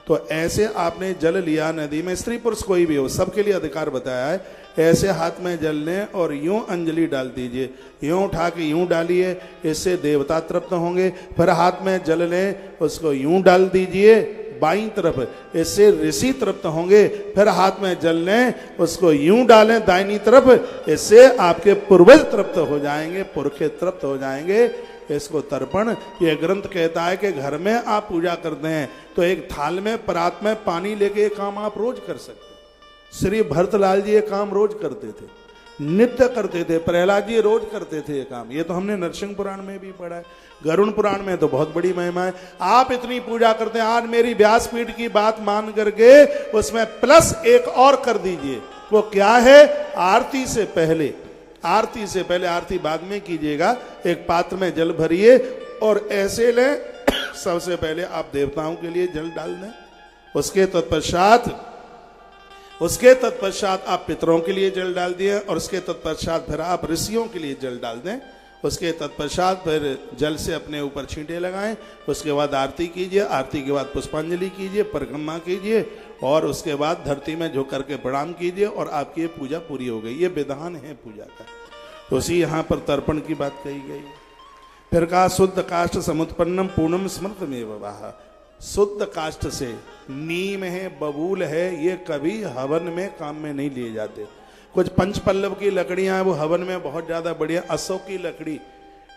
तो ऐसे आपने जल लिया नदी में, स्त्री पुरुष कोई भी हो, सबके लिए अधिकार बताया है। ऐसे हाथ में जल लें और यूं अंजलि डाल दीजिए, यूं उठा के यूं डालिए, इससे देवता तृप्त होंगे। फिर हाथ में जल लें, उसको यूं डाल दीजिए बाईं तरफ, इससे ऋषि तृप्त होंगे। फिर हाथ में जल लें, उसको यूं डालें दाहिनी तरफ, इससे आपके पूर्वज तृप्त हो जाएंगे, पुरखे तृप्त हो जाएंगे। इसको तर्पण। ये ग्रंथ कहता है कि घर में आप पूजा करते हैं तो एक थाल में परात में पानी लेके ये काम आप रोज कर सकते हैं। श्री भरतलाल जी ये काम रोज करते थे, नित्य करते थे। प्रहलाद जी रोज करते थे ये काम। ये तो हमने नरसिंह पुराण में भी पढ़ा है, गरुण पुराण में तो बहुत बड़ी महिमा है। आप इतनी पूजा करते हैं, आज मेरी व्यासपीठ की बात मान करके उसमें प्लस एक और कर दीजिए। वो क्या है? आरती से पहले, आरती से पहले, आरती बाद में कीजिएगा, एक पात्र में जल भरिए और ऐसे लें, सबसे पहले आप देवताओं के लिए जल डाल दें, उसके तत्पश्चात आप पितरों के लिए जल डाल दिए और उसके तत्पश्चात फिर आप ऋषियों के लिए जल डाल दें। उसके तत्पश्चात फिर जल से अपने ऊपर छींटे लगाएं। उसके बाद आरती कीजिए, आरती के बाद पुष्पांजलि कीजिए, परिक्रमा कीजिए और उसके बाद धरती में झुक करके प्रणाम कीजिए और आपकी ये पूजा पूरी हो गई। ये विधान है पूजा का। तो उसी यहाँ पर तर्पण की बात कही गई। फिर कहा शुद्ध काष्ठ समुत्पन्नम पूर्णम स्मृतमेव वाह। शुद्ध काष्ठ से, नीम है, बबूल है, ये कभी हवन में काम में नहीं लिए जाते। कुछ पंचपल्लव की लकड़ियां हैं वो हवन में बहुत ज्यादा बढ़िया। अशोक की लकड़ी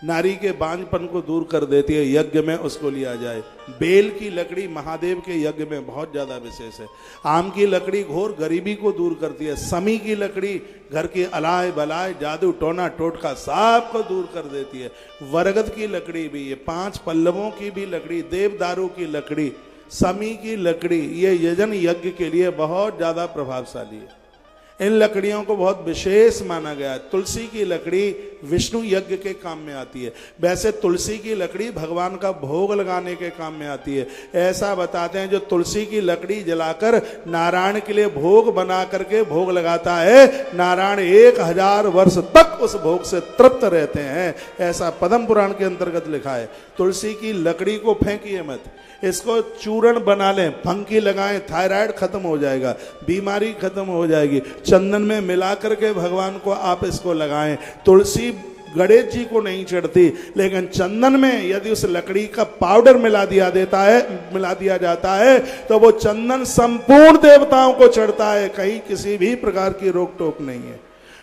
नारी के बांझपन को दूर कर देती है, यज्ञ में उसको लिया जाए। बेल की लकड़ी महादेव के यज्ञ में बहुत ज्यादा विशेष है। आम की लकड़ी घोर गरीबी को दूर करती है। समी की लकड़ी घर की अलाय बलाय जादू टोना टोटका सब को दूर कर देती है। वरगद की लकड़ी भी, ये 5 पल्लवों की भी लकड़ी, देवदारू की लकड़ी, समी की लकड़ी, ये यजन यज्ञ के लिए बहुत ज्यादा प्रभावशाली है। इन लकड़ियों को बहुत विशेष माना गया है। तुलसी की लकड़ी विष्णु यज्ञ के काम में आती है। वैसे तुलसी की लकड़ी भगवान का भोग लगाने के काम में आती है। ऐसा बताते हैं जो तुलसी की लकड़ी जलाकर नारायण के लिए भोग बना करके भोग लगाता है, नारायण 1000 वर्ष तक उस भोग से तृप्त रहते हैं। ऐसा पद्म पुराण के अंतर्गत लिखा है। तुलसी की लकड़ी को फेंकिए मत, इसको चूर्ण बना लें, फंकी लगाएं, थायराइड खत्म हो जाएगा, बीमारी खत्म हो जाएगी। चंदन में मिला करके भगवान को आप इसको लगाएं। तुलसी गणेश जी को नहीं चढ़ती, लेकिन चंदन में यदि उस लकड़ी का पाउडर मिला दिया जाता है तो वो चंदन संपूर्ण देवताओं को चढ़ता है। कहीं किसी भी प्रकार की रोक टोक नहीं है।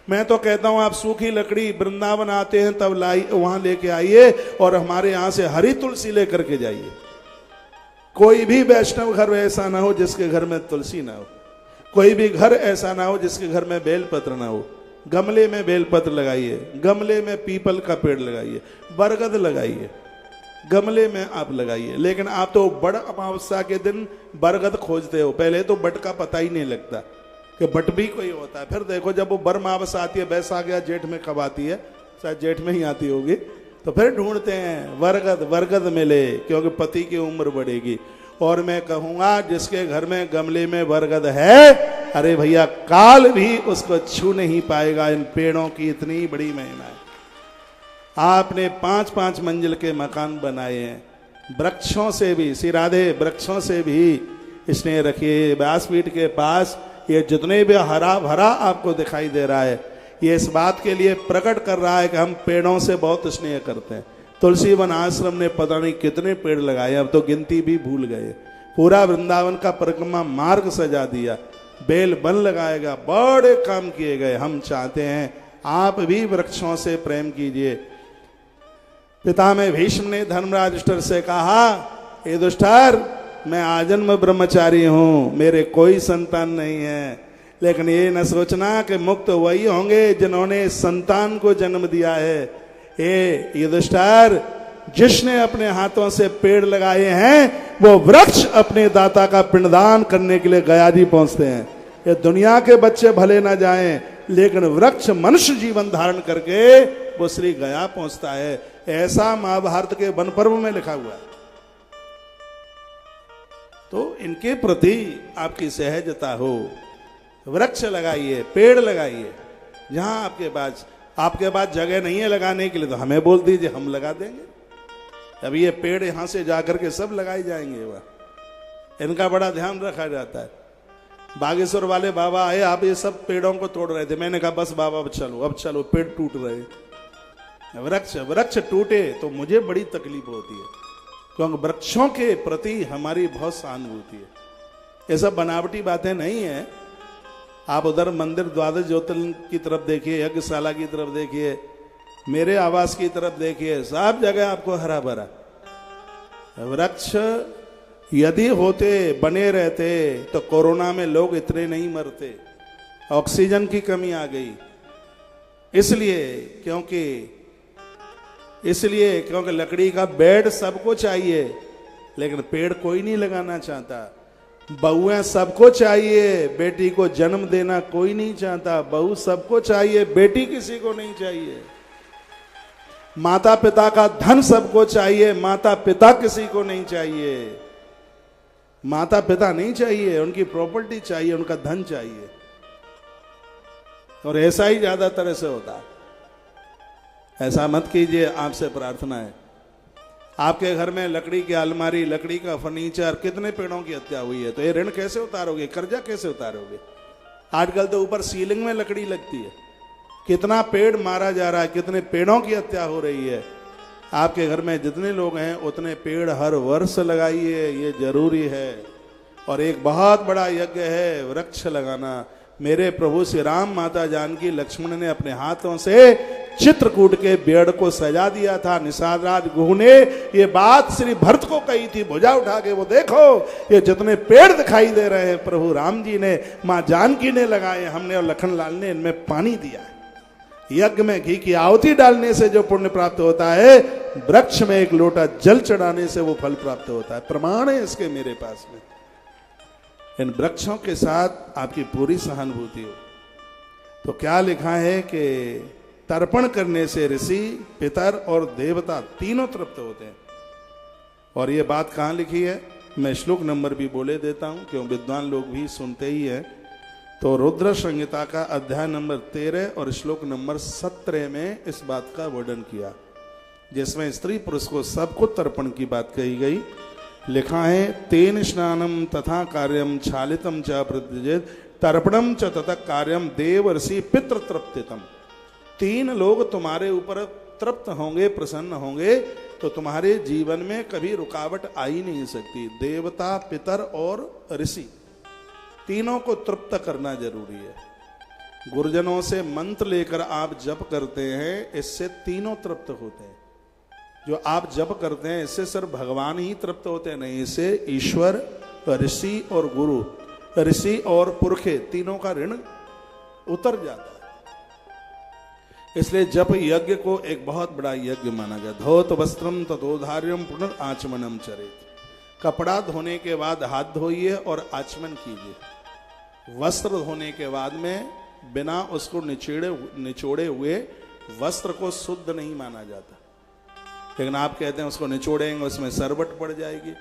मैं तो कहता हूं आप सूखी लकड़ी वृंदावन आते हैं तब वहां लेके आइए और हमारे यहां से हरी तुलसी लेकर के जाइए। कोई भी वैष्णव घर ऐसा ना हो जिसके घर में तुलसी ना हो। कोई भी घर ऐसा ना हो जिसके घर में बेलपत्र ना हो। गमले में बेलपत्र लगाइए, गमले में पीपल का पेड़ लगाइए, बरगद लगाइए, गमले में आप लगाइए। लेकिन आप तो बड़ अमावस्या के दिन बरगद खोजते हो। पहले तो बट का पता ही नहीं लगता कि बट भी कोई होता है। फिर देखो जब वो बरमावस्या आती है, बैसाख या जेठ में कब आती है, शायद जेठ में ही आती होगी, तो फिर ढूंढते हैं बरगद मिले, क्योंकि पति की उम्र बढ़ेगी। और मैं कहूंगा जिसके घर में गमले में बरगद है, अरे भैया काल भी उसको छू नहीं पाएगा। इन पेड़ों की इतनी बड़ी महिमा है। आपने 5-5 मंजिल के मकान बनाए हैं, वृक्षों से भी, श्री राधे वृक्षों से भी स्नेह रखिए। व्यासपीठ के पास ये जितने भी हरा भरा आपको दिखाई दे रहा है, ये इस बात के लिए प्रकट कर रहा है कि हम पेड़ों से बहुत स्नेह करते हैं। तुलसी वन आश्रम ने पता नहीं कितने पेड़ लगाए, अब तो गिनती भी भूल गए। पूरा वृंदावन का परिक्रमा मार्ग सजा दिया, बेल बन लगाएगा, बड़े काम किए गए। हम चाहते हैं आप भी वृक्षों से प्रेम कीजिए। पिता में भीष्म ने धर्मराज युधिष्ठिर से कहा, हे युधिष्ठिर मैं आजन्म ब्रह्मचारी हूं, मेरे कोई संतान नहीं है। लेकिन ये न सोचना कि मुक्त वही होंगे जिन्होंने संतान को जन्म दिया है। हे युधिष्ठिर, जिसने अपने हाथों से पेड़ लगाए हैं वो वृक्ष अपने दाता का पिंडदान करने के लिए गया जी पहुंचते हैं। ये दुनिया के बच्चे भले ना जाएं, लेकिन वृक्ष मनुष्य जीवन धारण करके वो श्री गया पहुंचता है। ऐसा महाभारत के वन पर्व में लिखा हुआ है। तो इनके प्रति आपकी सहजता हो, वृक्ष लगाइए, पेड़ लगाइए। जहां आपके पास जगह नहीं है लगाने के लिए तो हमें बोल दीजिए, हम लगा देंगे। अब ये पेड़ यहां से जाकर के सब लगाए जाएंगे। वह इनका बड़ा ध्यान रखा जाता है। बागेश्वर वाले बाबा आए, आप ये सब पेड़ों को तोड़ रहे थे। मैंने कहा बस बाबा अब चलो, पेड़ टूट रहे। वृक्ष टूटे तो मुझे बड़ी तकलीफ होती है, क्योंकि वृक्षों के प्रति हमारी बहुत सहानुभूति है। ये सब बनावटी बातें नहीं है। आप उधर मंदिर द्वादश ज्योतिर्लिंग की तरफ देखिए, यज्ञशाला की तरफ देखिए, मेरे आवास की तरफ देखिए, सब जगह आपको हरा भरा। वृक्ष यदि होते, बने रहते, तो कोरोना में लोग इतने नहीं मरते। ऑक्सीजन की कमी आ गई इसलिए क्योंकि लकड़ी का बेड सबको चाहिए, लेकिन पेड़ कोई नहीं लगाना चाहता। बहुएं सबको चाहिए, बेटी को जन्म देना कोई नहीं चाहता। बहू सबको चाहिए, बेटी किसी को नहीं चाहिए। माता पिता का धन सबको चाहिए, माता पिता किसी को नहीं चाहिए। माता पिता नहीं चाहिए, उनकी प्रॉपर्टी चाहिए, उनका धन चाहिए। और ऐसा ही ज्यादातर ऐसे होता है। ऐसा मत कीजिए, आपसे प्रार्थना है। आपके घर में लकड़ी की अलमारी, लकड़ी का फर्नीचर, कितने पेड़ों की हत्या हुई है, तो ये ऋण कैसे उतारोगे, कर्जा कैसे उतारोगे? आजकल तो ऊपर सीलिंग में लकड़ी लगती है। कितना पेड़ मारा जा रहा है, कितने पेड़ों की हत्या हो रही है। आपके घर में जितने लोग हैं उतने पेड़ हर वर्ष लगाइए, ये जरूरी है। और एक बहुत बड़ा यज्ञ है वृक्ष लगाना। मेरे प्रभु श्री राम, माता जानकी, लक्ष्मण ने अपने हाथों से चित्रकूट के पेड़ को सजा दिया था। निषाद राज गुह ने ये बात श्री भरत को कही थी, भुजा उठा के, वो देखो ये जितने पेड़ दिखाई दे रहे हैं प्रभु राम जी ने, माँ जानकी ने लगाए, हमने और लखन लाल ने इनमें पानी दिया है। यज्ञ में घी की आहुति डालने से जो पुण्य प्राप्त होता है, वृक्ष में एक लोटा जल चढ़ाने से वो फल प्राप्त होता है। प्रमाण है इसके मेरे पास में। इन वृक्षों के साथ आपकी पूरी सहानुभूति हो। तो क्या लिखा है कि तर्पण करने से ऋषि, पितर और देवता तीनों तृप्त होते हैं। और ये बात कहाँ लिखी है, मैं श्लोक नंबर भी बोले देता हूं, क्यों विद्वान लोग भी सुनते ही हैं। तो रुद्र संहिता का अध्याय नंबर 13 और श्लोक नंबर 17 में इस बात का वर्णन किया, जिसमें स्त्री पुरुष को सबको तर्पण की बात कही गई। लिखा है, तेन स्नानम तथा कार्यम छालितम च प्रतिजित तर्पणम च तथा कार्यम देव ऋषि पितृ तृप्तितम। तीन लोग तुम्हारे ऊपर तृप्त होंगे, प्रसन्न होंगे, तो तुम्हारे जीवन में कभी रुकावट आ ही नहीं सकती। देवता, पितर और ऋषि, तीनों को तृप्त करना जरूरी है। गुरुजनों से मंत्र लेकर आप जप करते हैं, इससे तीनों तृप्त होते हैं। जो आप जप करते हैं इससे सिर्फ भगवान ही तृप्त होते नहीं, इससे ईश्वर, ऋषि और गुरु, ऋषि और पुरखे, तीनों का ऋण उतर जाता है। इसलिए जप यज्ञ को एक बहुत बड़ा यज्ञ माना गया। धौत वस्त्रम ततोधार्यम पुनर्आचमनम चरेत। कपड़ा धोने के बाद हाथ धोइए और आचमन कीजिए। वस्त्र धोने के बाद में बिना उसको निचोड़े हुए वस्त्र को शुद्ध नहीं माना जाता। लेकिन आप कहते हैं उसको निचोड़ेंगे उसमें सरबट पड़ जाएगी,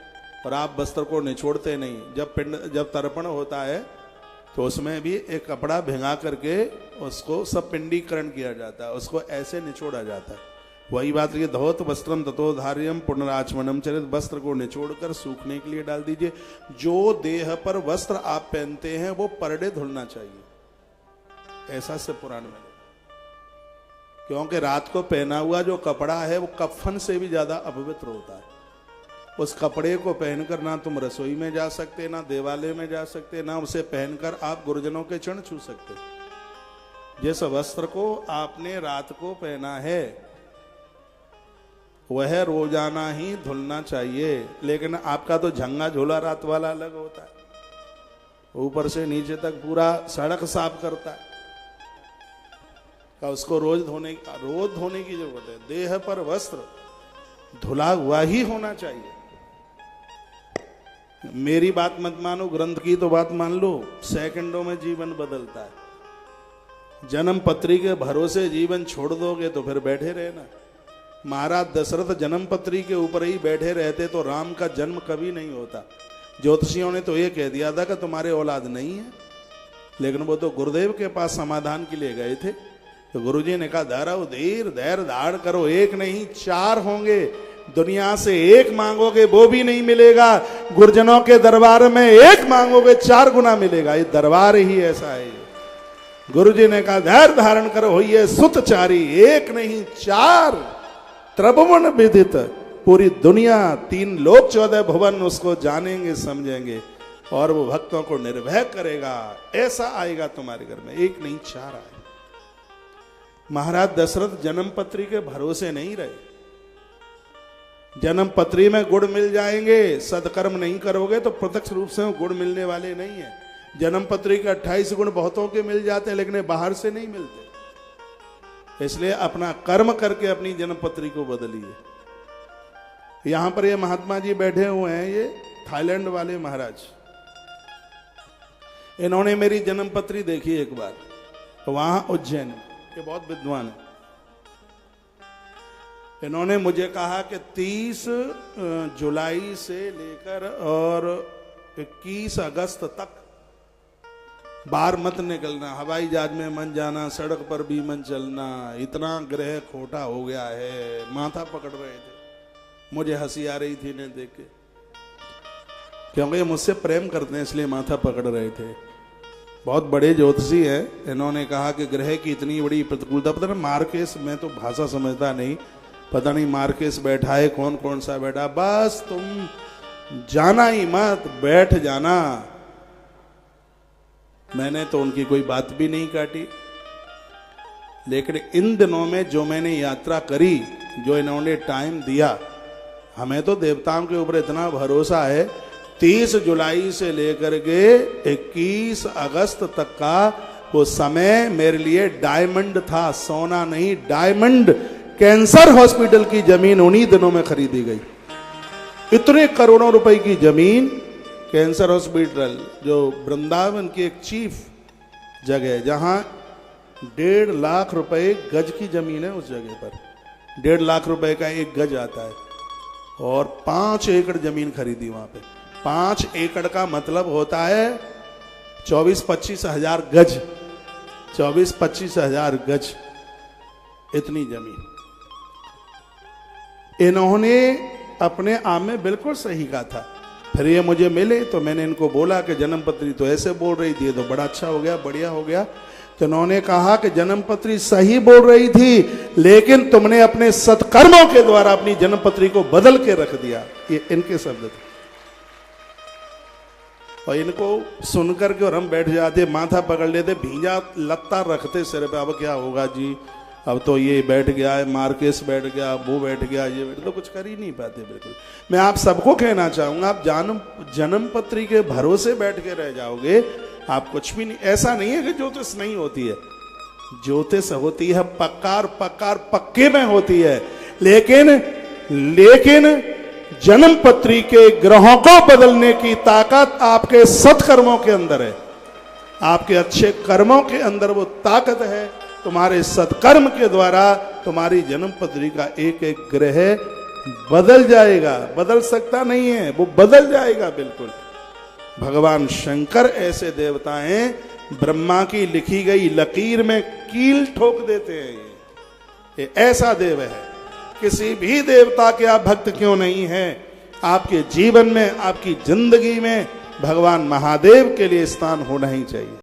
और आप वस्त्र को निचोड़ते नहीं। जब तर्पण होता है तो उसमें भी एक कपड़ा भिंगा करके उसको सब पिंडीकरण किया जाता है, उसको ऐसे निचोड़ा जाता है। वही बात ये, धौत वस्त्रम ततोधार्यम पुनराचमनम चरित। वस्त्र को निचोड़कर सूखने के लिए डाल दीजिए। जो देह पर वस्त्र आप पहनते हैं वो पर डे धुलना चाहिए, ऐसा से पुराण में। क्योंकि रात को पहना हुआ जो कपड़ा है वो कफन से भी ज्यादा अपवित्र होता है। उस कपड़े को पहनकर ना तुम रसोई में जा सकते, ना देवालय में जा सकते, ना उसे पहनकर आप गुरुजनों के चरण छू सकते। जिस वस्त्र को आपने रात को पहना है वह रोजाना ही धुलना चाहिए। लेकिन आपका तो झंगा झोला रात वाला अलग होता है, ऊपर से नीचे तक पूरा सड़क साफ करता है, उसको रोज धोने की जरूरत है। देह पर वस्त्र धुला हुआ ही होना चाहिए। मेरी बात मत मानो, ग्रंथ की तो बात मान लो। सेकंडों में जीवन बदलता है। जन्म पत्री के भरोसे जीवन छोड़ दोगे तो फिर बैठे रहना। महाराज दशरथ जन्म पत्री के ऊपर ही बैठे रहते तो राम का जन्म कभी नहीं होता। ज्योतिषियों ने तो ये कह दिया था कि तुम्हारे औलाद नहीं है, लेकिन वो तो गुरुदेव के पास समाधान के लिए गए थे। तो गुरुजी ने कहा, धैर्य धार करो, एक नहीं 4 होंगे। दुनिया से एक मांगोगे वो भी नहीं मिलेगा, गुरुजनों के दरबार में एक मांगोगे 4 गुना मिलेगा। ये दरबार ही ऐसा है। गुरुजी ने कहा, धैर्य धारण करो, होइए सुतचारी, एक नहीं 4 त्रिभुवन विदित। पूरी दुनिया, 3 लोक 14 भुवन उसको जानेंगे, समझेंगे, और वो भक्तों को निर्भय करेगा। ऐसा आएगा तुम्हारे घर में, एक नहीं 4 आए। महाराज दशरथ जन्म पत्री के भरोसे नहीं रहे। जन्म पत्री में गुण मिल जाएंगे, सदकर्म नहीं करोगे तो प्रत्यक्ष रूप से गुण मिलने वाले नहीं है। जन्म पत्री के 28 गुण बहुतों के मिल जाते हैं, लेकिन बाहर से नहीं मिलते। इसलिए अपना कर्म करके अपनी जन्म पत्री को बदलिए। यहां पर ये महात्मा जी बैठे हुए हैं, ये थाईलैंड वाले महाराज। इन्होंने मेरी जन्म पत्री देखी एक बार, तो वहां उज्जैन, ये बहुत विद्वान है। इन्होंने मुझे कहा कि 30 जुलाई से लेकर और 21 अगस्त तक बाहर मत निकलना, हवाई जहाज में मन जाना, सड़क पर भी मन चलना, इतना ग्रह खोटा हो गया है। माथा पकड़ रहे थे, मुझे हंसी आ रही थी इन्हें देख के, क्योंकि ये मुझसे प्रेम करते हैं इसलिए माथा पकड़ रहे थे। बहुत बड़े ज्योतिषी हैं। इन्होंने कहा कि ग्रह की इतनी बड़ी प्रतिकूलता, पता नहीं मार्केस, मैं तो भाषा समझता नहीं, पता नहीं मार्केस बैठा है, कौन कौन सा बैठा, बस तुम जाना ही मत, बैठ जाना। मैंने तो उनकी कोई बात भी नहीं काटी। लेकिन इन दिनों में जो मैंने यात्रा करी, जो इन्होंने टाइम दिया, हमें तो देवताओं के ऊपर इतना भरोसा है। 30 जुलाई से लेकर के 21 अगस्त तक का वो समय मेरे लिए डायमंड था, सोना नहीं, डायमंड। कैंसर हॉस्पिटल की जमीन उन्हीं दिनों में खरीदी गई। इतने करोड़ों रुपए की जमीन, कैंसर हॉस्पिटल जो वृंदावन की एक चीफ जगह है, जहां 1.5 लाख रुपए गज की जमीन है। उस जगह पर 1.5 लाख रुपए का एक गज आता है, और 5 एकड़ जमीन खरीदी वहां पे। 5 एकड़ का मतलब होता है 24-25 हजार गज, 24-25 हजार गज, इतनी जमीन। इन्होंने अपने आप में बिल्कुल सही कहा था। फिर ये मुझे मिले तो मैंने इनको बोला कि जन्म पत्री तो ऐसे बोल रही थी, तो बड़ा अच्छा हो गया, बढ़िया हो गया। तो उन्होंने कहा कि जन्म पत्री सही बोल रही थी, लेकिन तुमने अपने सत्कर्मों के द्वारा अपनी जन्म पत्री को बदल के रख दिया। ये इनके शब्द थे। और इनको सुनकर के और हम बैठ जाते, माथा पकड़ लेते, भींजा लत्ता रखते सिर पे। अब क्या होगा जी, अब तो ये बैठ गया है, मार्केस बैठ गया, वो बैठ गया, ये बैठ, तो कुछ कर ही नहीं पाते। बिल्कुल मैं आप सबको कहना चाहूंगा, आप जन्म पत्री के भरोसे बैठ के रह जाओगे, आप कुछ भी नहीं। ऐसा नहीं है कि ज्योतिष नहीं होती है, ज्योतिष होती है, पक्कार पक्के में होती है। लेकिन जन्म पत्री के ग्रहों को बदलने की ताकत आपके सत्कर्मों के अंदर है, आपके अच्छे कर्मों के अंदर वो ताकत है। तुम्हारे सत्कर्म के द्वारा तुम्हारी जन्म पत्री का एक एक ग्रह बदल जाएगा। बदल सकता नहीं है, वो बदल जाएगा बिल्कुल। भगवान शंकर ऐसे देवता हैं, ब्रह्मा की लिखी गई लकीर में कील ठोक देते हैं। ये ऐसा देव है। किसी भी देवता के आप भक्त क्यों नहीं हैं, आपके जीवन में, आपकी जिंदगी में भगवान महादेव के लिए स्थान होना ही चाहिए।